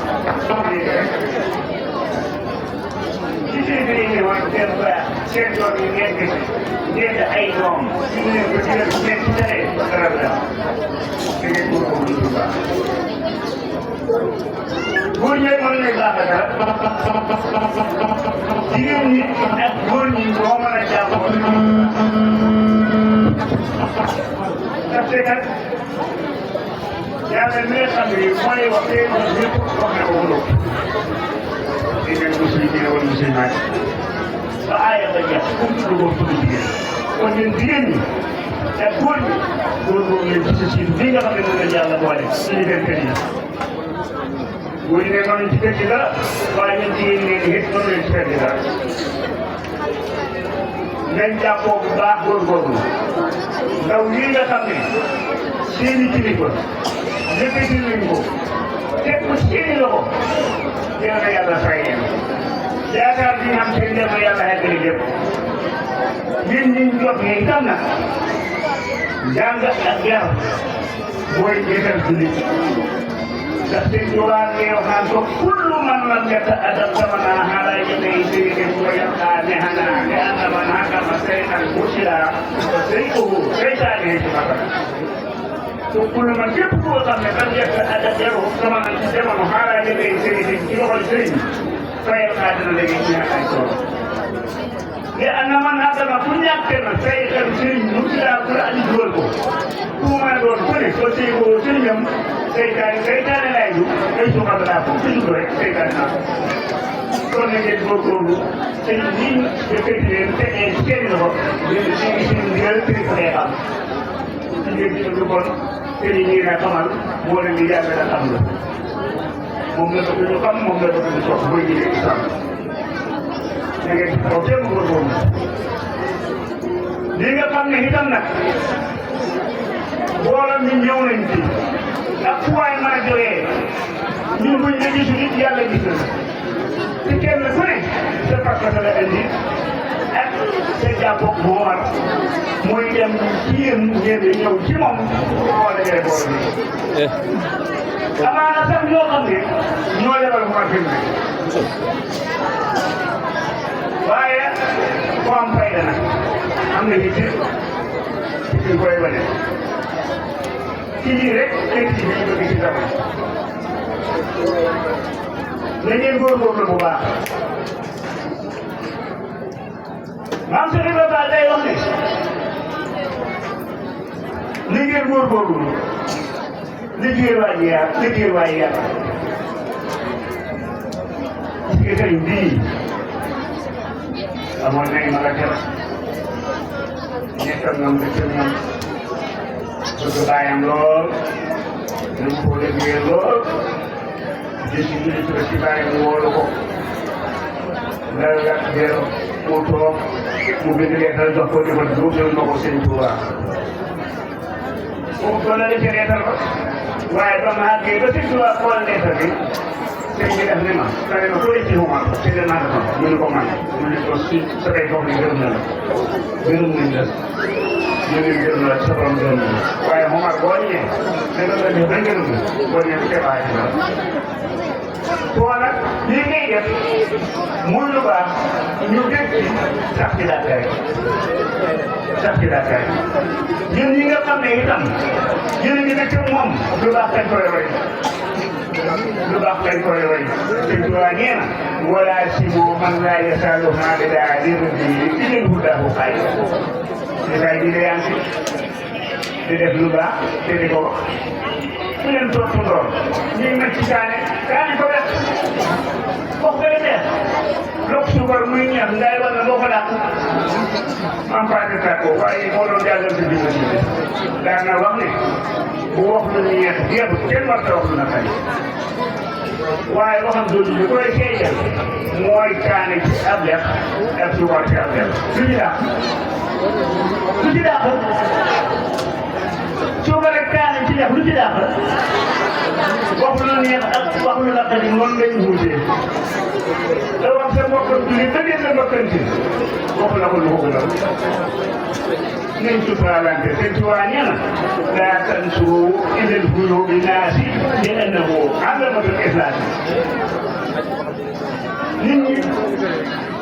ci seen bi ñu woon seen baax seen doom yi ngeen gis ngeen ay doom ñu leen ko ci leen ci tere ba dara la da ngeen góorgóorlu lu baax góor ñooy mën nañ baax a dara jigéen ñi ak góor ñi boo mën a jàppoo ndaxte kat yàlla mi nga xam ne mooy wax dëgg ñëpp wax na ko wóoroo di mel musulman wala musulman ba aaya ba jeex comme tudd boobu tudd jigéen kon ñun jigéen ñi ak góor ñi góorgóorlu leen ci sa siitu bii nga xam ne moom la yàlla boole suñu kër kër yi góor ñi ne mënuñ ci kër gi dara waaye ñun jigéen ñi ne it mënu leen ci kër gi dara nañ jàppoo bu baax góorgóorlu ndaw lii nga xam ne seeni kilifa yëkkati nañ ko teg ko seeni loxo yal na yàlla fay leen yaakaar bi nga xam seen dem yàlla xettali lépp ñun ñu jot ne itam nag jàng ak yar mooy jiital jullit ndax sëñ Tuubaa ngay wax naan ko kullu man lam yata'addab zamanaa haala yadayhi sayyidin wa yabqaa nehanaa li anna man hakama shay'an mursida fa sayfuhu seytaane ci bakkan to kullu man képp koo xam ne lam yata'addab yaru zamanaa ci jamono haala yadayhi sayyidin ci loxol sëriñ fa yabqaa dina léegi ñaan ay tool li anna man hakama ku ñàkke na shay'an sëriñ mursida ku la andi dugal ko ku ma doon ku ne fa sayfuhu sëriñam seytaane laay ju ay suuxal laa ko toujours rek seytaane naa ko kon na ngeen góorgóorlu te lii yëkkati leen te ci seen loxo ngeen ci suñu ndigal te ko xam ci ngeen ci lu bon te ni ñii na xamal moo leen di yàgg na xam la moom la bëgg ñu xam moom la bëgg ñu sox mooy jigéen islam na ngeen ci kaw teem góorgóorlu li nga xam ne itam nag boolam ñu ñëw nañ ci ak fu waay mën a jógee ñun buñ la gisul it yàlla gis na te kenn ku ne sa pas-pas la indi ak sa jàppoog moo war mooy dem ci yéen ngeen di ñëw ci moom moo dajale boole bi. amaana sax ñoo xam ne ñoo lebal mu rafet bi waaye ku am fayda nag am na nit ci koy wane. ci lii rek nekk ci biir bëgg ci dara na ngeen góorgóorlu bu baax maam Cheikh Ibrahima Fall day wax ne na ngeen góorgóorlu liggéey waa ji yàlla liggéey waa ji yàlla gis nga sëriñ bii amoon nañ ma la jël nekkal ñoom dëkk ñoom bëgg bàyyam lool dañ ko liggéeyal lool gis ñu ñu ci bàyyam wóolu ko dal gàtt der mu toog mu bind leetal jox ko defal duutal ma ko sëñ Tuubaa moom ko la defee leetal ba waaye ba ma àggee ba sëñ Tuubaa xool leetal bi sëñ bi def ni ma tane ma ko ci Umar ci de naa ko mu ne ko man mu ne ko si sa kay dox ni gërëm na la gërëm nañ la ñu ngi gërëm la sa borom gërëm la waaye Omar boo ñëwee da nga def ba gërëm la boo ñëwee bu teewaay ci la boo nag lii ngay def muy lu baax ñu dégg ci sax ci daakaay sax ci daakaay ñun ñi nga xam ne itam yéen a ngi nekk moom lu baax kañ koy roy lu baax kañ koy roy te Tuubaa nee na wala si moo man laa yasaalu maa bi daa di rëbbi di leen huddaahu xaay dafay di leen di def lu baax te di ko wax su leen topp ndoor ñu ngi nag ci kaane ko def wax nga def lok suukar muy ñax ngay war na boo ko dàq am paate tàkko waaye moo doon jàngal si biir si daan na wax ne bu wax lu ñeex yëpp kenn war ta wax lu na kay waaye waxam jooju bi koy seeyal mooy kaane ci ab lex ak suukar ci ab lex lu ñu dàq lu ci dàq suukar ak kaane ci lex lu ci dàq wax lu neex ak wax lu naqari noonu lañ wuutee da wax sa mbokkam julli ba ngeen la mbokkante wax la ko lu ko gënal nañ suturaalante sëñ Tuubaa nee na laa tansuru ilal buyuuti naasi li annahu allamatul islaam nit ñi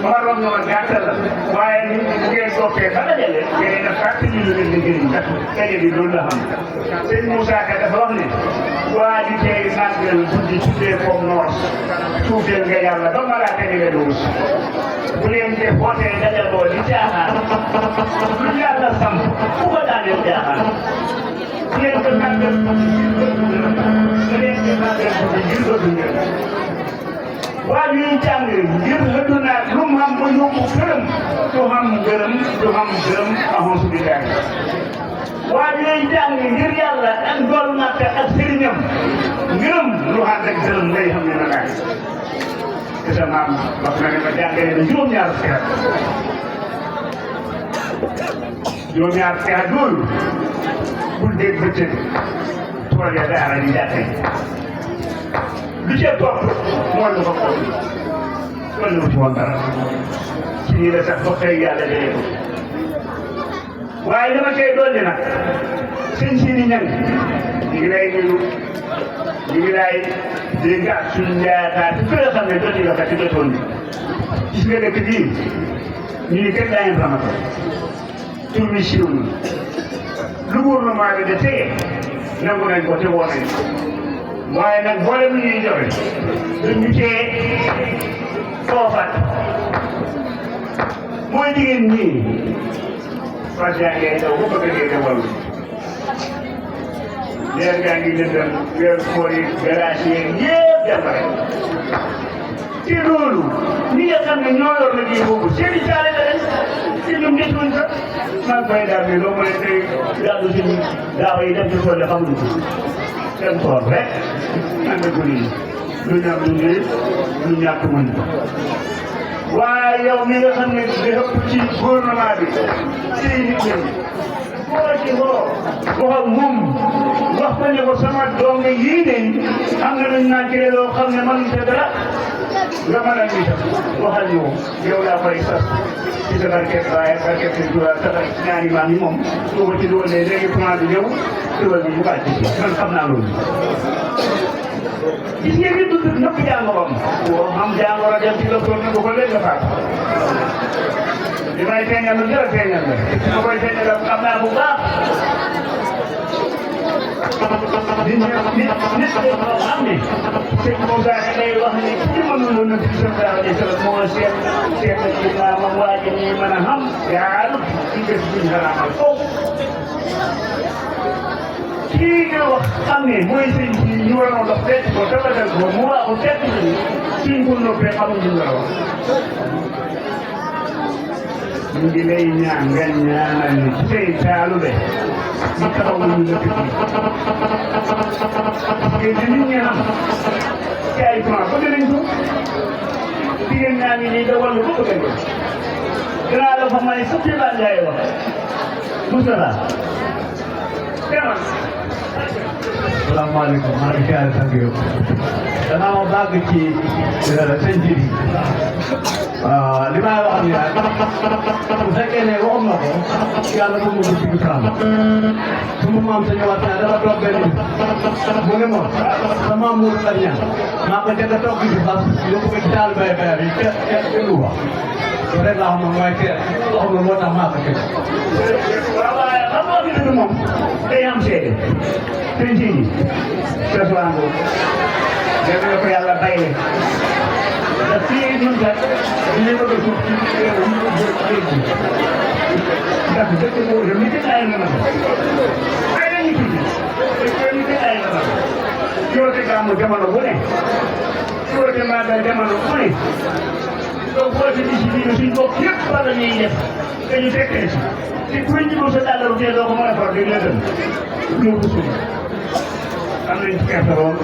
ma roon na ma gàttal la waaye nit ñi bu ngeen toppee ba dajale ngeen a fàttali lu leen di jëriñ ndax daje bi loolu la xam sëñ Moussa Ka dafa wax ne waa di tey màggal guddi tuddee ko noos tuuteel nga yàlla ba malaaka ni nga duus bu leen def wootee dajaloo di caaxaan lu yàlla samp ku ko daaneel caaxaan bu leen ko màggal bu leen ko màggal guddi ngir ko dundal waa ñuy jàng ngir xëddu naa lu mu xam ba yóbbu gërëm du xam gërëm du xam gërëm ahosu bi daal waaye lay jàng ngir yàlla ak doolu natte ak sëriñam ngërëm lu ànd ak dërëm ngay xam ne na laaj te sa maam wax na ne ma jàngale na juróom-ñaar fukki at juróom-ñaar fukki at loolu bul dégg bëccëg tool ya daara di jàtte lu ca topp mooy lu ko ko kon lu ci woon dara ci ñi la sax ba xëy yàlla dee ko waaye dama koy dolli nag sëñ Sidi Ñang ñu ngi lay nuyu ñu ngi lay dégg ak suñu yaakaar ci nga xam ne joti nga fa ci jotoon bi gis nga dëkk bii ñu ni kenn daañu ramata tur bi siiw na lu gouvernement bi de tege nangu nañ ko te woo nañ waaye nag boole mu ñuy joxe duñu cee foofaat mooy jigéen ñii parce que yaa ngi daw ba bëgg a génne wàllu leer gaa ngi lëndëm weer koor yi garage yi yëpp jàmbare ci loolu ñi nga xam ne ñoo yor liggéey boobu seen i caale la ren ci ñoom des wuñ sax maa ngi koy daal mais loo mën a tey daal di suñu daaw yi dem ci tool yi xamuñu ko seen tool rek ànd ak nii lu ñàkk lu ñëw lu ñàkk mën waaye yow mi nga xam ne di ëpp ci gouvernement bi ci nit ñi boo ci woo wax ak moom wax ko ne ko sama doom yii de am na luñ naan ci loo xam ne mënuñ ca dara nga mën a ñu sax waxal ñu yow laa koy sas ci sa barket waaye barket bi du sa ñaari maam yi moom soo ko ci doole léegi plan bi ñëw tuwal bi ñu bàcc ci man xam naa loolu gis ngeen ni dund nëpp jàngoroom boo xam jàngoro dem ci docteur ne ko léegi nga faatu li may feeñal lu jërë feeñal la ma koy feeñal xam naa bu baax nit xam ne sëñ Moussa day wax ni ci mënul na ci sa dara di sala moo seet na ci maamam waa ji ñuy mën a xam yaalu ci bés buñ xaraamal foofu kii nga wax xam ne mooy sëñ bi ñu waroon dox fekk ko tabatal ko mu waaxu fekk ni suñ ko noppee xamuñ ñu la wax ñu ngi lay ñaan nga ñaanal ni ci tey taalu de ma taxaw ñu dëkk bi parce que nit ñi am ci ay plan bëgg nañ ko jigéen ñaa ngi nii da wàllu ba bëgg ko dinaa la fa may sëpp laa njaay wax Moussa demal salaamaaleykum maa ngi siyaare sang yow danaa ma bàgg ci sëñ bi li may wax ni daal bu fekkee ne waxoon na ko yàlla moom moo dugg ci kanam suma maam sa ñëwaat naa dafa toog benn mu ne ma sa maam moo la ñaan maa ko njëkk a toog ci fas yóbbu ko ci taal bay bay bi kenn du wax loolu rek laa xam ne mooy teel waxul moo tax maa ko teg waaw waaye xam nga fi dëgg moom day am seede sëñ si Seydou def na ko yàlla bàyyi ndax fii ñun kat dañuy bëgg a suuf ci réew mi ñu ko ndax dëkk boobu li ci ay nga nag ay nañu tuuti li ci ay nga nag yoote gàmmu jamono bu ne yoote màggal jamono bu ne donc boo ci discipline suñ bopp yëpp fa la ñuy def dañu fekkee si te kuy ñibul sa dàllaru tee doo ko mën a far di la dem ñëw ko suuf am nañ ci gerte lool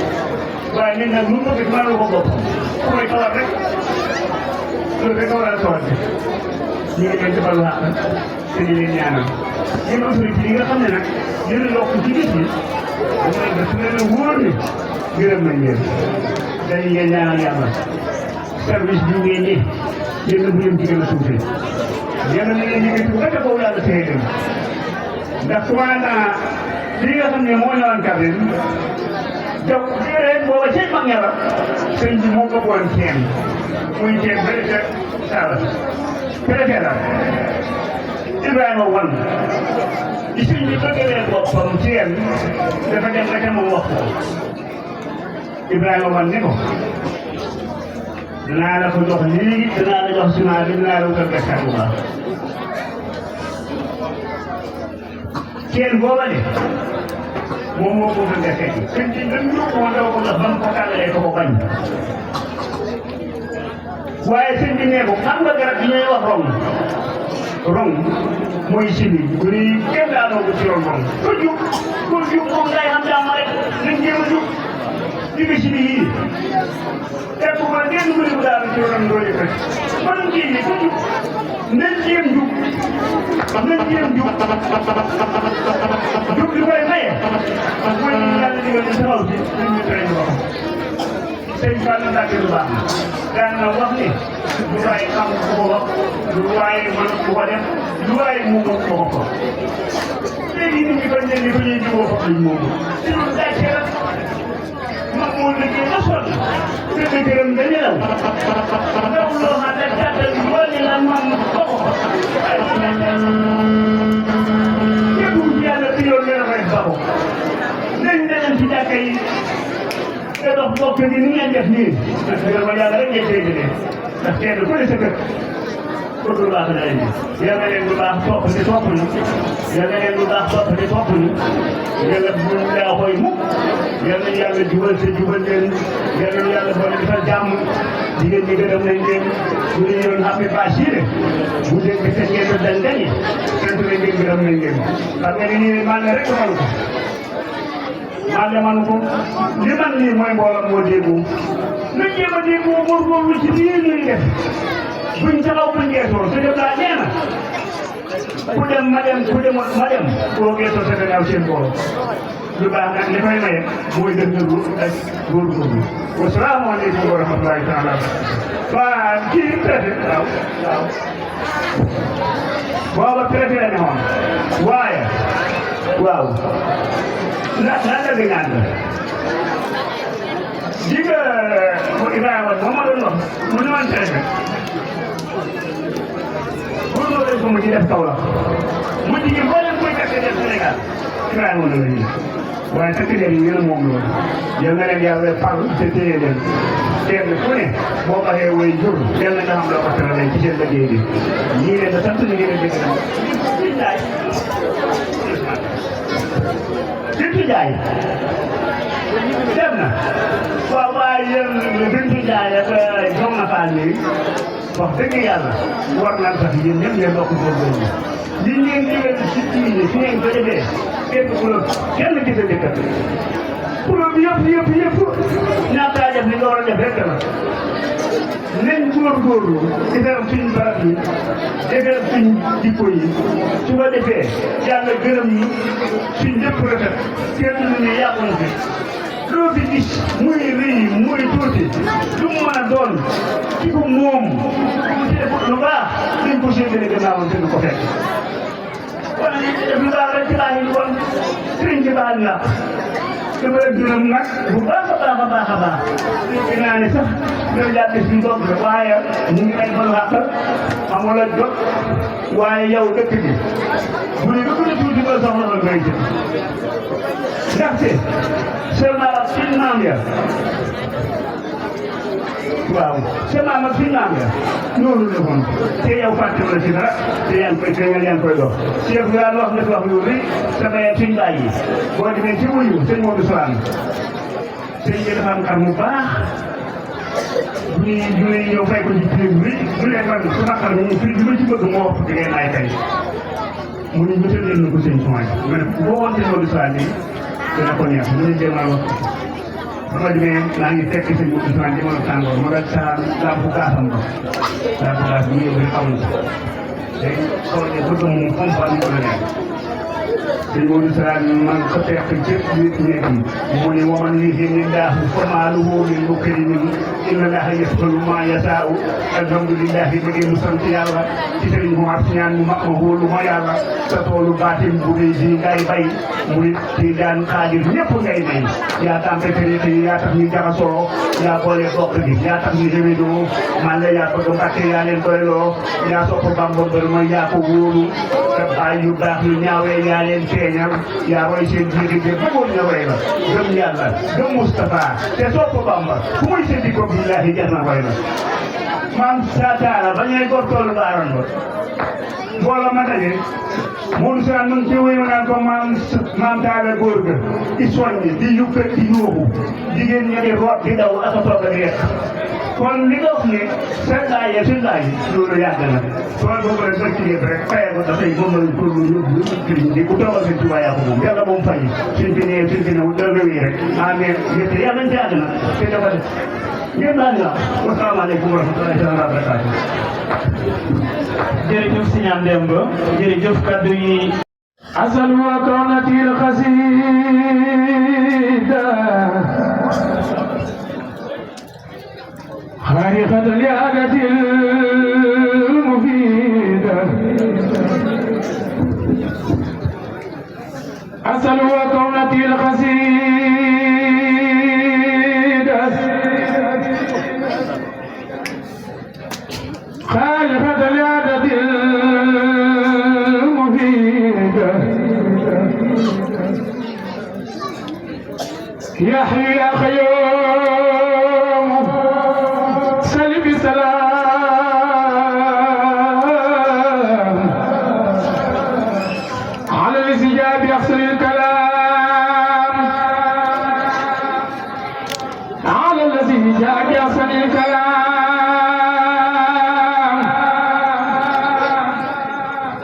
waaye nit nag lu mu bëgg mënal ko bopp ku koy tawat rek loolu rek a war a tawat bi ñu ngi leen di balu àq te ñu leen ñaanal ñun autorité yi nga xam ne nag ñu ne yokk ci bis bi dafa leen def leen a wóor ni gërëm nañ leen dañu ngeen ñaanal yàlla service bi ngeen ni yéen bu leen ci gën a suufee yéen na ngeen yëkkati ba ca kaw yàlla téye leen ndax commandant li nga xam ne moo ñëwoon Kaffrine donc déedéet booba ci mag ña la sëñ bi moo bëggoon ceeb muy ceeb ba ca Saala préfet la Ibrahima wan di sëñ bi bëggalee boppam ceeb dafa dem ba ca moom wax ko Ibrahima wan ni ko dinaa la ko jox lii dinaa la jox ciment bi dinaa la wutal gàttal bu baax ceeb booba de moom moo ko gën a fekk sëñ bi dañ ñëw ko daw ko ndax ba mu ko tàllalee ko bañ waaye sëñ bi nee ko xam nga garab yi ñuy wax romb rong mooy sibi bu ni kenn daanoo ko ci ron rong ko jub moom day xam jàmm rek nañ jéem a jub liggéey sibi yii teg ko ba genn bëri bu daanu ci ron doo yëkkat man kii ni ko jub nañ jéem jub jub li koy maye mooy yàlla digal ñu taxaw ci ñun ñu tere ñu wax sëñ Fallou Mbacke lu baax daan na wax ni lu waaye xam ku ko wax lu waaye mën ku ko def lu waaye mu ko ko léegi nit ñi bañ leen ni ko ñuy juboo fa lañ moomu ci loolu gàcce la mag moo liggéey ba sonn dëgg gërëm dañu law ndax loo xam ne gàttal bi wala ni la mam ko ko képp yàlla ci yoon leen rek bako nañ dem ci jàkka yi te dox bokk ni ni ngeen def nii ndax dëggal ma yàlla rek ngeen déggee ndax kenn ku ne sa kër bëgg lu baax la indi yal na leen lu baax topp ni topp ni yal na leen lu baax topp ni topp ni yàlla buñ daa koy mukk yal na yàlla jubal te jubal leen yal na yàlla boole defal jàmm jigéen ñi gërëm nañ leen bu ñu ñëwoon xam ne bâche yi de bu dee bi seen ngeen dañ dañi sant nañ leen gërëm nañ leen xam nga ni nii man rek man ko man ko li man nii mooy mbooloo moo déggu nañ jéem a déggu góorgóorlu ci lii ñuy def buñ taxaw buñ geesoo su def laa nee na ku dem ma dem ku demul ma dem boo geesoo sa gannaaw seen borom lu baax nag li koy maye mooy dëgg-dëggu ak góorgóorlu wasalaamaaleykum wa rahmatulahi taala waa kii préfet waaw booba préfet la ne woon waaye waaw nan la di ñaan la di nga Ibrahima moom ma doon wax mu ne woon préfet pour nga def ko mu ci def kaw la mu ci boo leen koy takk def Sénégal Ibrahima la ñu waaye takk leen yi yéen moom loolu yal na leen yàlla fal te téye leen kenn ku ne boo baxee way jur yal na nga xam la ko tëralee ci seen liggéey bi ñii leen da sant ñu ngi leen dégg na Bintu Njaay dem na waaw waaye yéen Bintu Njaay ak Soxna Fall nii wax dëgg yàlla war nañ sax yéen ñëpp ngeen bokk góorgóorlu li ngeen digal ci diine fi ngeen ko defee kenn ku la kenn gis a dëkkat pour bi yëpp ñaataa def li nga war a def rek la nañ góorgóorlu defar suñ barab yi defar suñ jikko yi su ko defee yàlla gërëm ñi suñ lépp rafet kenn lu ñu yàqu na fi loo fi gis muy rëy muy tuuti lu mu mën a doon ci ko moom mu ci def lu baax dañ ko séddale gannaawam te du ko fekk kon li def lu baax rek ci laa ñu woon sëriñ bi baal na dama la gërëm nag bu baax a baax dégg naa ne sax ñoo jàppe suñu bopp la waaye ñu ngi ay balu àq amul a jot waaye yow dëkk bi bu ne dëkk bi tuuti ba soxla la ngay jël ndaxte seulement suñ maam ya waaw seulement suñ maam ya noonu la woon te yow fàtte la ci dara te yaa ngi koy dox chef bi daan wax na wax lu rëy sa bayee suñ baay yi boo demee ci wuyu sëñ Modou Soane sëñ bi dafa am xar mu baax bu ñuy ñëw fay ko ci prix bi bu leen man su ma xar mu prix bi ma ci bëgg moo wax di ngeen ay kay mu ne ñu tëddee na ko sëñ Soane ma ne boo woon sëñ Modou Soane yi dina ko neex mu ne jéemal wax ba ma demee maa ngi fekk sëñ Modou Soane jamono tàngoor ma nga saa lampu gaasam ba lampu gaas bi ñëw xaw na te xaw ne bëgg moom pompa ni ko la nekk sëñ Modou Soane man ko fekk cëpp nit nekk mu ne waman li xi ni daahu famaaluhu lil mukrimin inna allaha yaf'alu ma yasa'u alhamdulillahi bëggee lu sant yàlla ci sëriñ Omar ñaan mu mag ma wóolu ma yàlla sa toolu baatin bu dee ji ngay bay muy ci daan xaadir ñëpp ngay may yaa température yi yaa tax ñu jaxasoo yaa boole bokk gi yaa tax ñu réwénoo man la yaa bëgg Mbàkke yaa leen doyloo yaa sopp Bamba bër mooy yaa ko wóolu te baay yu baax yu ñaawee yaa leen feeñal yaa roy seen jiite bi bëggoon na roy la gëm yàlla gëm Moustapha te sopp Bamba ku muy seen dikko billahi jar na roy la maam saa taala ba ñooy góor toolu baaroon ba mbooloo ma daje Modou Soane mu ngi ci wéy ma naan ko maam taala góor ga di soññi di yukkat di yuuxu jigéen ñi di root di daw ak a toog ak yekk kon li nga wax ne seen laay loolu yàgg na tool boobu rek soo ci yëpp rek fayee ko dafay moom la ko yóbbu kii di ku toogal seen tubaab yaa ko moom yàlla moom fay suñ fi nee suñ fi newul dara réew rek mais yëpp yàlla nañ ci àgg na te dafa def ñëpp daal nga wasalaamaaleykum wa rahmatullahi wa barakatuh. jërëjëf Siñaan Demba jërëjëf kaddu yi asal wa kawnatil xasida خارقة اليادة المفيدة أسأل وكونتي القصيدة خارقة اليادة المفيدة يا حي يا قيوم سلم سلام على الاستجاب يحصل الكلام على الاستجاب يحصل الكلام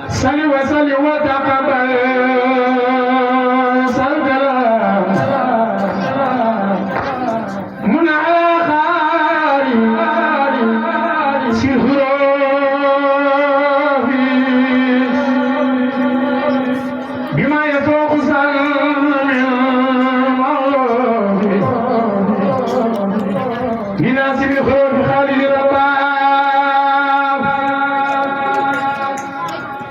سل وسل وتقبل سلام من على خاري بما يفوق يناسب خروج خالد الرباب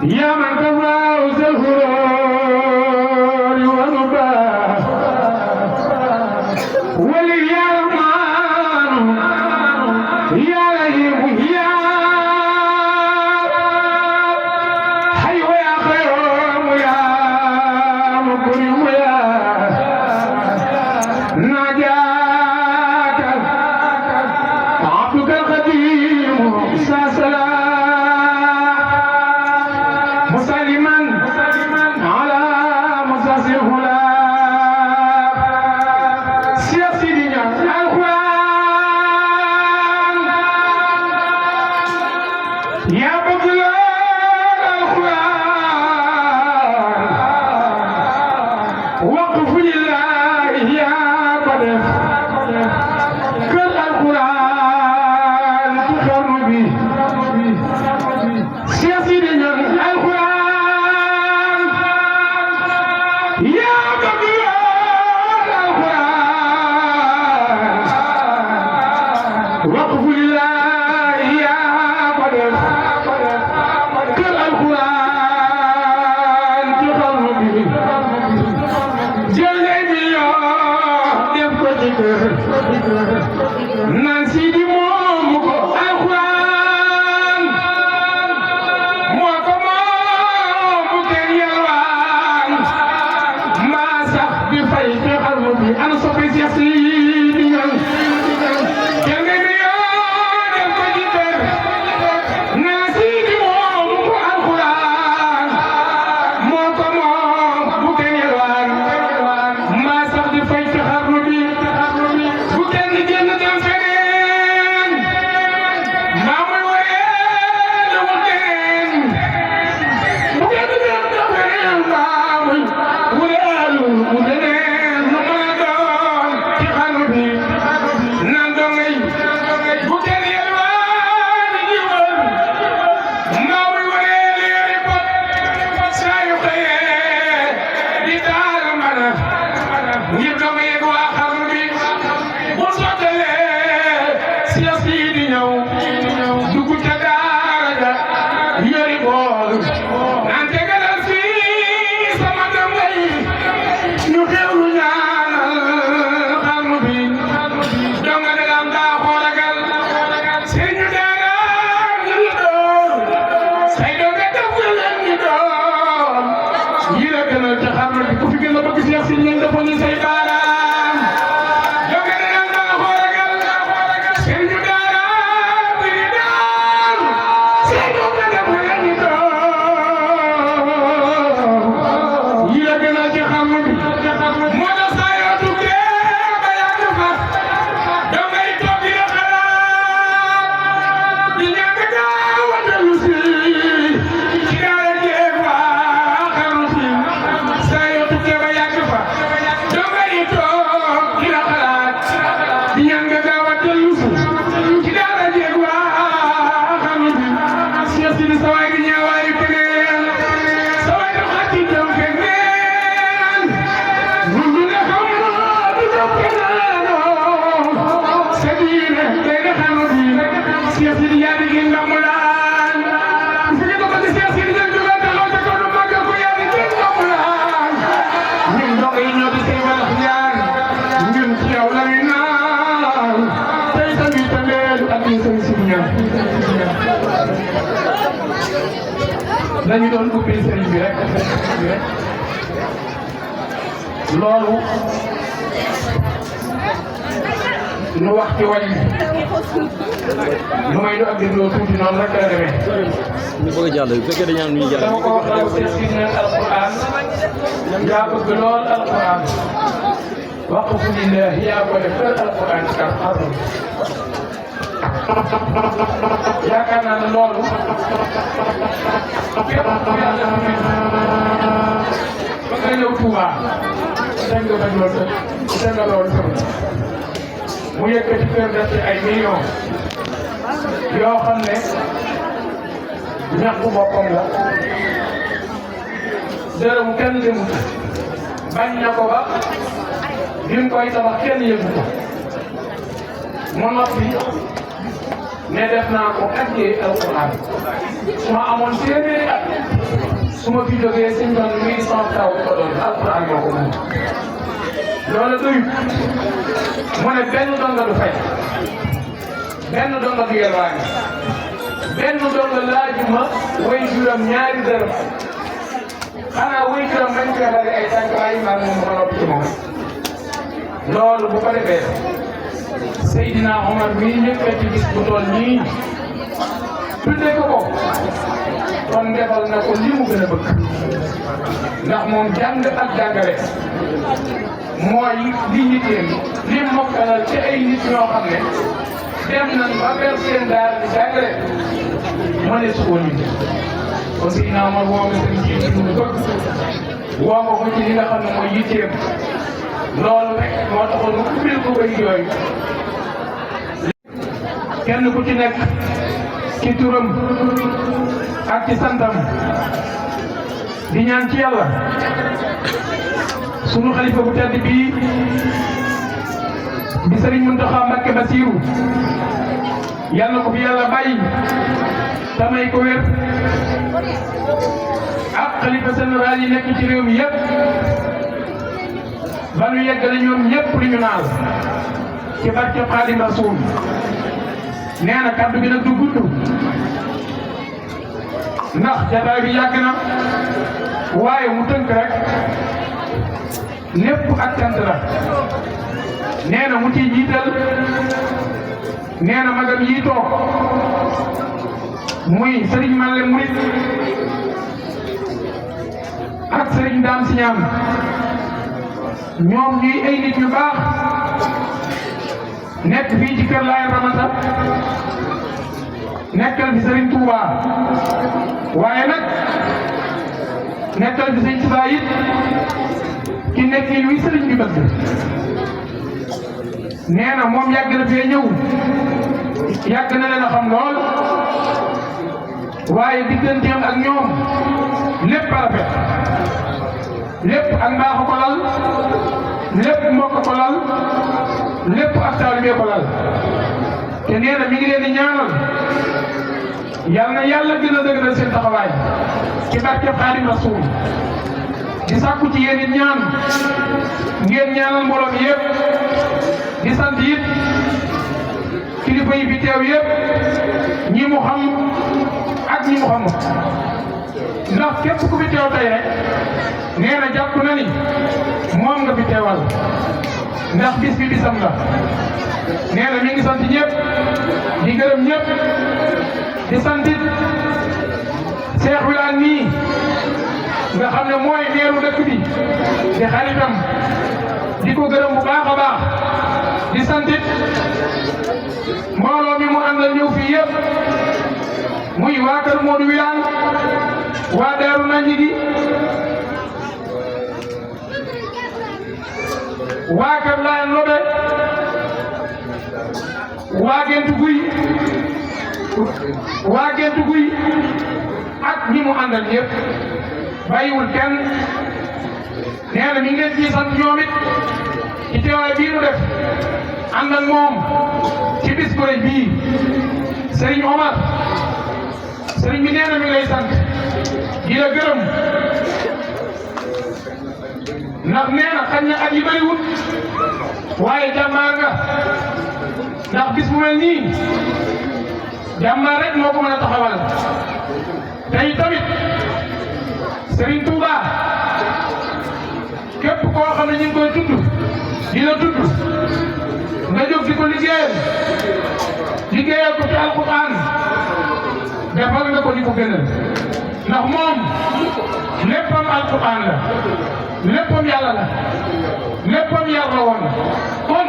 يا من تفاوز الخروج والرباب ولي يا رحمن يا رحيم يا حي يا قيوم يا مكرم يا نجاك عبدك القديم مسلما على مساس الهلا سياسي دنيا القرآن يا بطل القرآن وقف لله يا بدر كالقرآن تخرب به سياسي دنيا القرآن يا بدر القرآن وقف لله يا بدر كالقرآن تخرب به جلبي يا نانسي دي مومكو القرآن موكو مومكو يلوان ما صح بفايت قلبي انا صبي سياسي جلبي يا نانسي دي مومكو القرآن موكو مومكو يلوان ما صح بفايت قلبي bu kenn génn dem feneen maa muy wayee lu mu keneen bu kenn génn dem feneen maa muy wayee lu mu keneen lu mën a doon ci xarnu bi nan dongay bu kenn yelwaan di wër maa muy wayee li yori pot saa yu xëyee di daal mën a ngir dong yegg waa xarnu bi bu sottelee siyaasi di ñëw dugg ca daara ja yori bool naan tegalal fii sama donga yi ñu xewlu ñaanal xarnu bi donga de lam daa xoolagal sëriñu daara ñu door say donga def leen ñu door yi la gënal ca xarnu bi ku fi gën a bëgg siyaasi ñeen dafa ñu say baaraam donga de lam daa xoolagal sëriñu daara bi di daal say donga def leen ñu door yi la gënal ci xarnu bi moo tax saa yoo tukkee ba yàgg fa dongay toog di la xalaat سبيلا بين خلودي سياسي يا دي نملان في ko bëgg siyasi di jël jugal taxaw ca kaw màggal ko yaa di jël ndomulaan ñun ndongo yi ñoo di say walax ñaan ñun ci yow la ñu naan tey tamit tamit ak yi sëñ si ñaan dañu doon ubbi sëriñ bi rek loolu nu wax ci wàññi lu may do ak dégloo tuuti noonu rek la demee. ñu bëgg a jàll bu fekkee dañu am ñu jàll. dama ko wax daal seen si ne alquran yaa bëgg lool alquran waqfu lillah yaa ko def lool alquran ci kaw xarnu yaakaar naa ne loolu képp ku yàlla ba nga ñëw Touba teg nga bañ loolu teg nga loolu sama mu yëkkati kër def ci ay millions yoo xam ne ñàkk boppam la dërëm kenn demut bañ na ko ba bi mu koy tabax kenn yëgu ko mu noppi ne def naa ko addee alquran su ma amoon téeméeri at su ma fi jógee sëñ doon mii sama taw ko doon alquran moo ko moom loolu doyut mu ne benn donga du fay benn donga du yelwaani benn donga laajuma way juram ñaari dërëm xanaa way juram bañ koy bari ay tànk ay man moom ma noppi ci moom loolu bu ko defee Seydina Omar mii ñëkkati gis bu toll nii tuddee ko ko kon defal na ko li mu gën a bëgg ndax moom jàng ak jàngale mooy li yitteem li mokkalal ci ay nit ñoo xam ne dem nañ ba ber seen daara di jàngale ma ne su ko nit kon Seydina Omar woo nga seen jiit lu mu bëgg woo nga ko ci li nga xam ne mooy yitteem loolu rek moo taxoon mu ubbil ko bay yooyu kenn ku ci nekk ci turam ak ci santam di ñaan ci yàlla sunu xalifa bu tedd bii di Sëriñ Muntaxa Mbakke Basiiru yal na ko fi yàlla bàyyi tamay ko wér ak xalifa général yi nekk ci réew mi yépp ba nu yeggale ñoom ñépp li ñu naal ci barke Xaadim Rasuul nee na kaddu gi nag du gudd ndax jataay bi yàgg na waaye mu tënk rek lépp ak cant la nee na mu ciy jiital nee na magam yi toog muy Serigne Malle Murit ak Serigne Dame Siñaan ñoom ñuy ay nit yu baax nekk fii ci kër Laay Ramata nekkal fi Serigne Touba waaye nag nekkal fi Serigne Touba it ki nekk wi Serigne bi bëgg nee na moom yàgg na fee ñëw yàgg na leen a xam lool waaye digganteem ak ñoom lépp a rafet lépp ak mbaax ko lal lépp mbokk ko lal lépp ak taalibe ko lal te nee na mi ngi leen di ñaanal yal na yàlla gën a dëgëral seen taxawaay ci barke Xaadim Rasuul di sàkku ci yéen it ñaan ngeen ñaanal mbooloo mi yëpp di sant it kilifa yi fi teew yëpp ñi mu xam ak ñi mu xamut ndax képp ku fi teew tey rek nee na jàpp na ni moom nga fi teewal ndax bis bi bisam la nee na mi ngi sant ñëpp di gërëm ñëpp di sant it Cheikh Wilane nii nga xam ne mooy meeru dëkk bi di xaritam di ko gërëm bu baax a baax di sant it mbooloo mi mu àndal ñëw fii yëpp muy waa kër Modou Wilane waa Daaru Nañi gi waa kër Laayeen Lobe waa Gentu Guy ak ñi mu àndal yëpp bàyyiwul kenn nee na mi ngi leen ciy sant ñoom it ci teewaay bii nu def ànd ak moom ci bis bu rëy bii Serigne Omar Serigne bi nee na mi ngi lay sant di la gërëm ndax nee na xañ na at yi bëriwul waaye jàmbaar nga ndax bis bu mel nii jàmbaar rek moo ko mën a taxawal tey tamit Serigne Touba képp koo xam ne ñu ngi koy tudd di la tudd nga jóg di ko liggéeyal ko ci alquran defal nga ko di ko gënal ndax moom léppam alquran la léppam yàlla la léppam yar la woon kon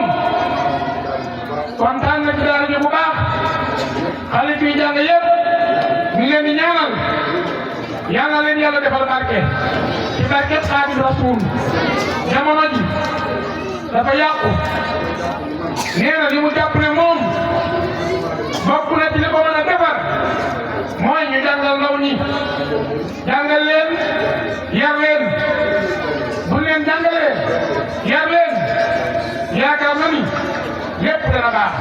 kontaan na ci daara ji bu baax xale fi jàng yëpp ñu leen di ñaanal yàlla leen yàlla defal barke ci barke Xaadimu Rasuul jamono ji dafa yàqu nee na li mu jàpp ne moom bokk na ci li ko mën a defar mooy ñu jàngal ndaw ñi jàngal leen yar leen bu leen jàngalee yar leen yaakaar na ni lépp dana baax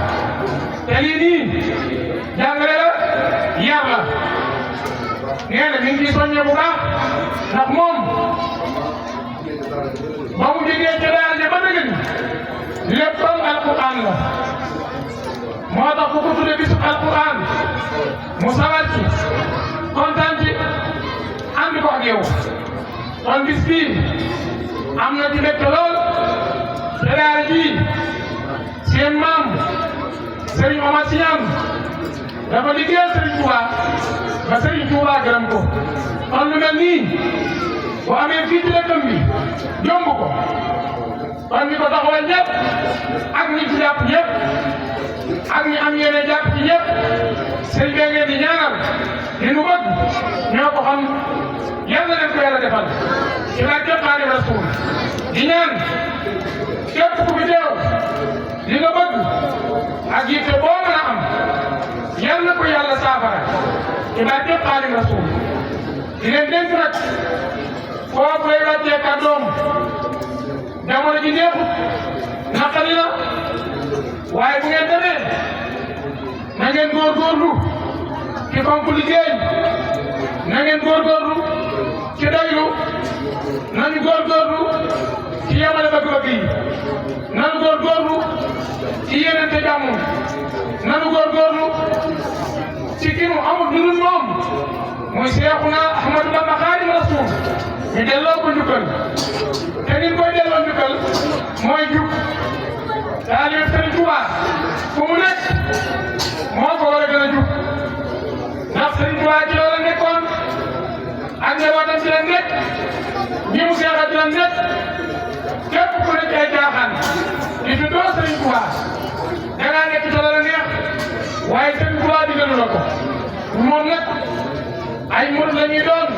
te lii nii jàngale la yar la nee na mi ngi ciy soññe bu baax ndax moom ba mu jógee ci daara ja ba dëgg ni léppam alquran la moo tax bu ko tuddee bisu alquran mu sawar ci kontaan ci ànd ko ak yow kon bis bii am na ci mbégte lool te daara ji seen maam Serigne Omar Siñaan dafa liggéeyal Serigne Touba ba Serigne Touba gërëm ko kon lu mel nii bu amee fii ci dëkkam bi jomb ko kon ñi ko taxawal ñëpp ak ñi ci jàpp ñëpp ak ñi am yéene jàpp ci ñëpp sëñ bi ngeen di ñaanal li nu bëgg ñoo ko xam yàlla leen ko yàlla defal ci barke Xaadimu Rasuul di ñaan képp ku fi teew li nga bëgg ak yitte boo mën a am yal na ko yàlla saafara ci barke Xaadimu Rasuul di leen dénk nag foofu lay wàccee kàddoom jamono ji neexut naqari na waaye bu ngeen demee na ngeen góorgóorlu ci fonk liggéey na ngeen góorgóorlu ci doylu nañu góorgóorlu ci yemale bëgg-bëgg yi nañu góorgóorlu ci yéenante jàmm nañu góorgóorlu ci ki mu amul lu dul moom muy Seexuna Ahmadu Bamba Xaadimu Rasuul ñu delloo ko njukkal te ni koy delloo njukkal mooy jub taalibe Sëriñ Tuubaa fu mu nekk moo ko war a gën a jub ndax Sëriñ Tuubaa ci loola nekkoon ak njabootam ci la nekk ñi mu seexal ci la nekk képp ku nekk ay jaaxaan di tuddoo Sëriñ Tuubaa da ngaa nekk ci loola neex waaye Sëriñ Tuubaa di gënu la ko moom nag ay murid la ñuy doon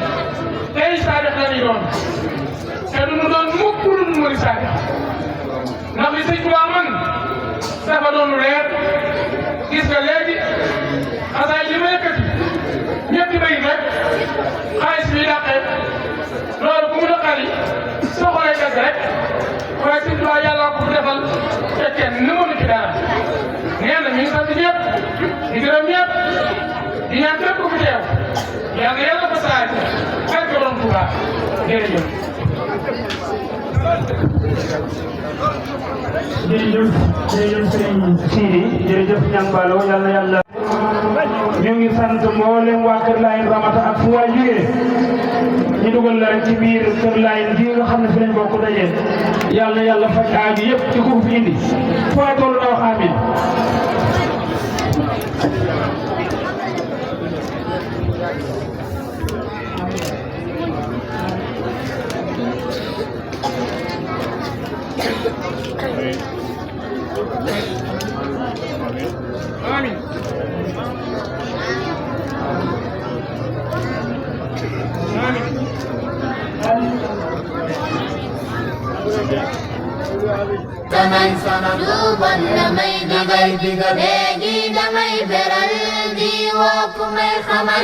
tey saadix la ñuy doon te duñu doon mukk lu dul murid saadix ndax li Sëriñ Tuubaa man dafa doon lu leer gis nga léegi xasaay li ma yëkkati ñetti bay rek xaalis bi dàqee loolu bu mu daqali soxlay dëgg rek waaye Sëriñ Tuubaa yàlla ko defal te kenn mënu ci dara nee na mi ngi sant ñëpp di gërëm ñëpp di ñaan képp ku fi teew yàlla yàlla ko saay ak borom Tuubaa jërëjëf. jërëjëf sëriñ Sidi jërëjëf ñang Balo yal na yàlla ñu ngi sant mboolem waa Kër Laayeen Ramata ak fu waay jógee ñu dugal la rek ci biir Kër Laayeen gi nga xam ne fi lañ bokk dajee yal na yàlla faj aaju yëpp ci ku fi indi foo toll na wax amiin. damay sama du bon damay digal léegi damay beral di woo ku may xamal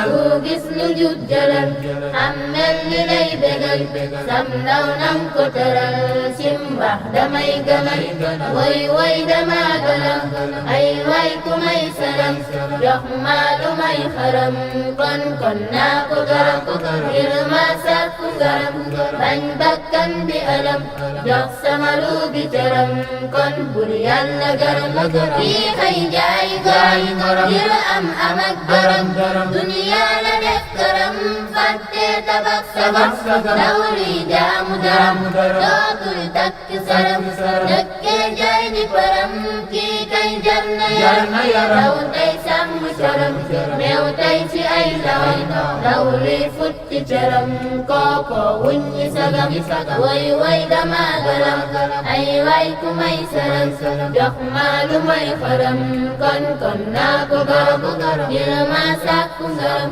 ku gis lu jub jëlal xammel li lay bégal sam ndaw nam ko tëral simbax damay gëmal woy woy dama gëlam ay way ku may salam jox ma lu may xaram kon naa ko garam ngir ma sàkku garam bañ bakkan bi alam jox sama lu bi tëram kon bur yàlla garam kii xëy jaay ngoram ngir am ak borom duniya la def këram fàtte tabax sabab dawri jaamu daram dootul takk saram dëkkee jaay di param kii kay jar na yaram daw tey sàmm coram meew tey ci ay ndawam dawli futti cëram kooko wuññi sagam woy woy dama galam ay way ku may saram jox ma lu may xaram kon naa ko garam ngir ma sàkku ngaram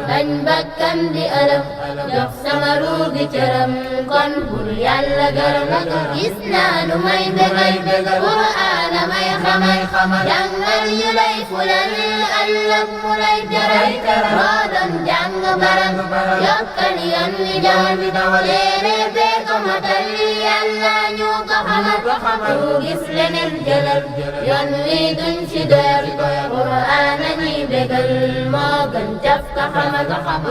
bañ bakkan di alam jox sama ruugi cëram kon bur yàlla garam gis naa lu may bégal Qur'aan may xamal jàngal yu lay fulal ëllëg mu lay jaral moo doon jàng baram yokkal yoon wi dawal téere bee ko matal yàlla ñu ko xamal ku gis leneen jëlal yoon wi duñ ci doyal Qur'aan ñuy bégal moo gën jaf ka xamal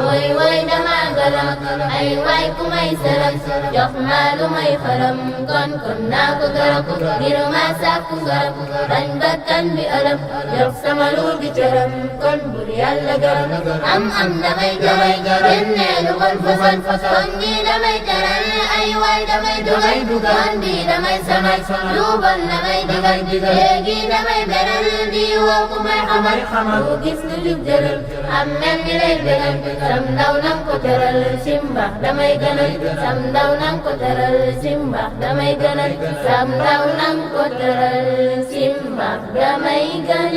woy woy dama galam ay way ku may salam jox ma lu may xaram kon naa ko garam ngir ma sàkku garam bañ bakkan bi alam jox sama luur gi cëram kon bur yàlla garam am damay jaray genneelu kon fasal kon di damay teral ay way damay dugal kon di damay samal lu bon damay digal léegi damay beral di woo ku may xamal ku gis lu jub jëlal am mel ni lay bégal sam ndaw nang ko teral simbax damay gënal sam ndaw nang ko teral simbax damay gënal sam ndaw nang ko teral simbax damay gënal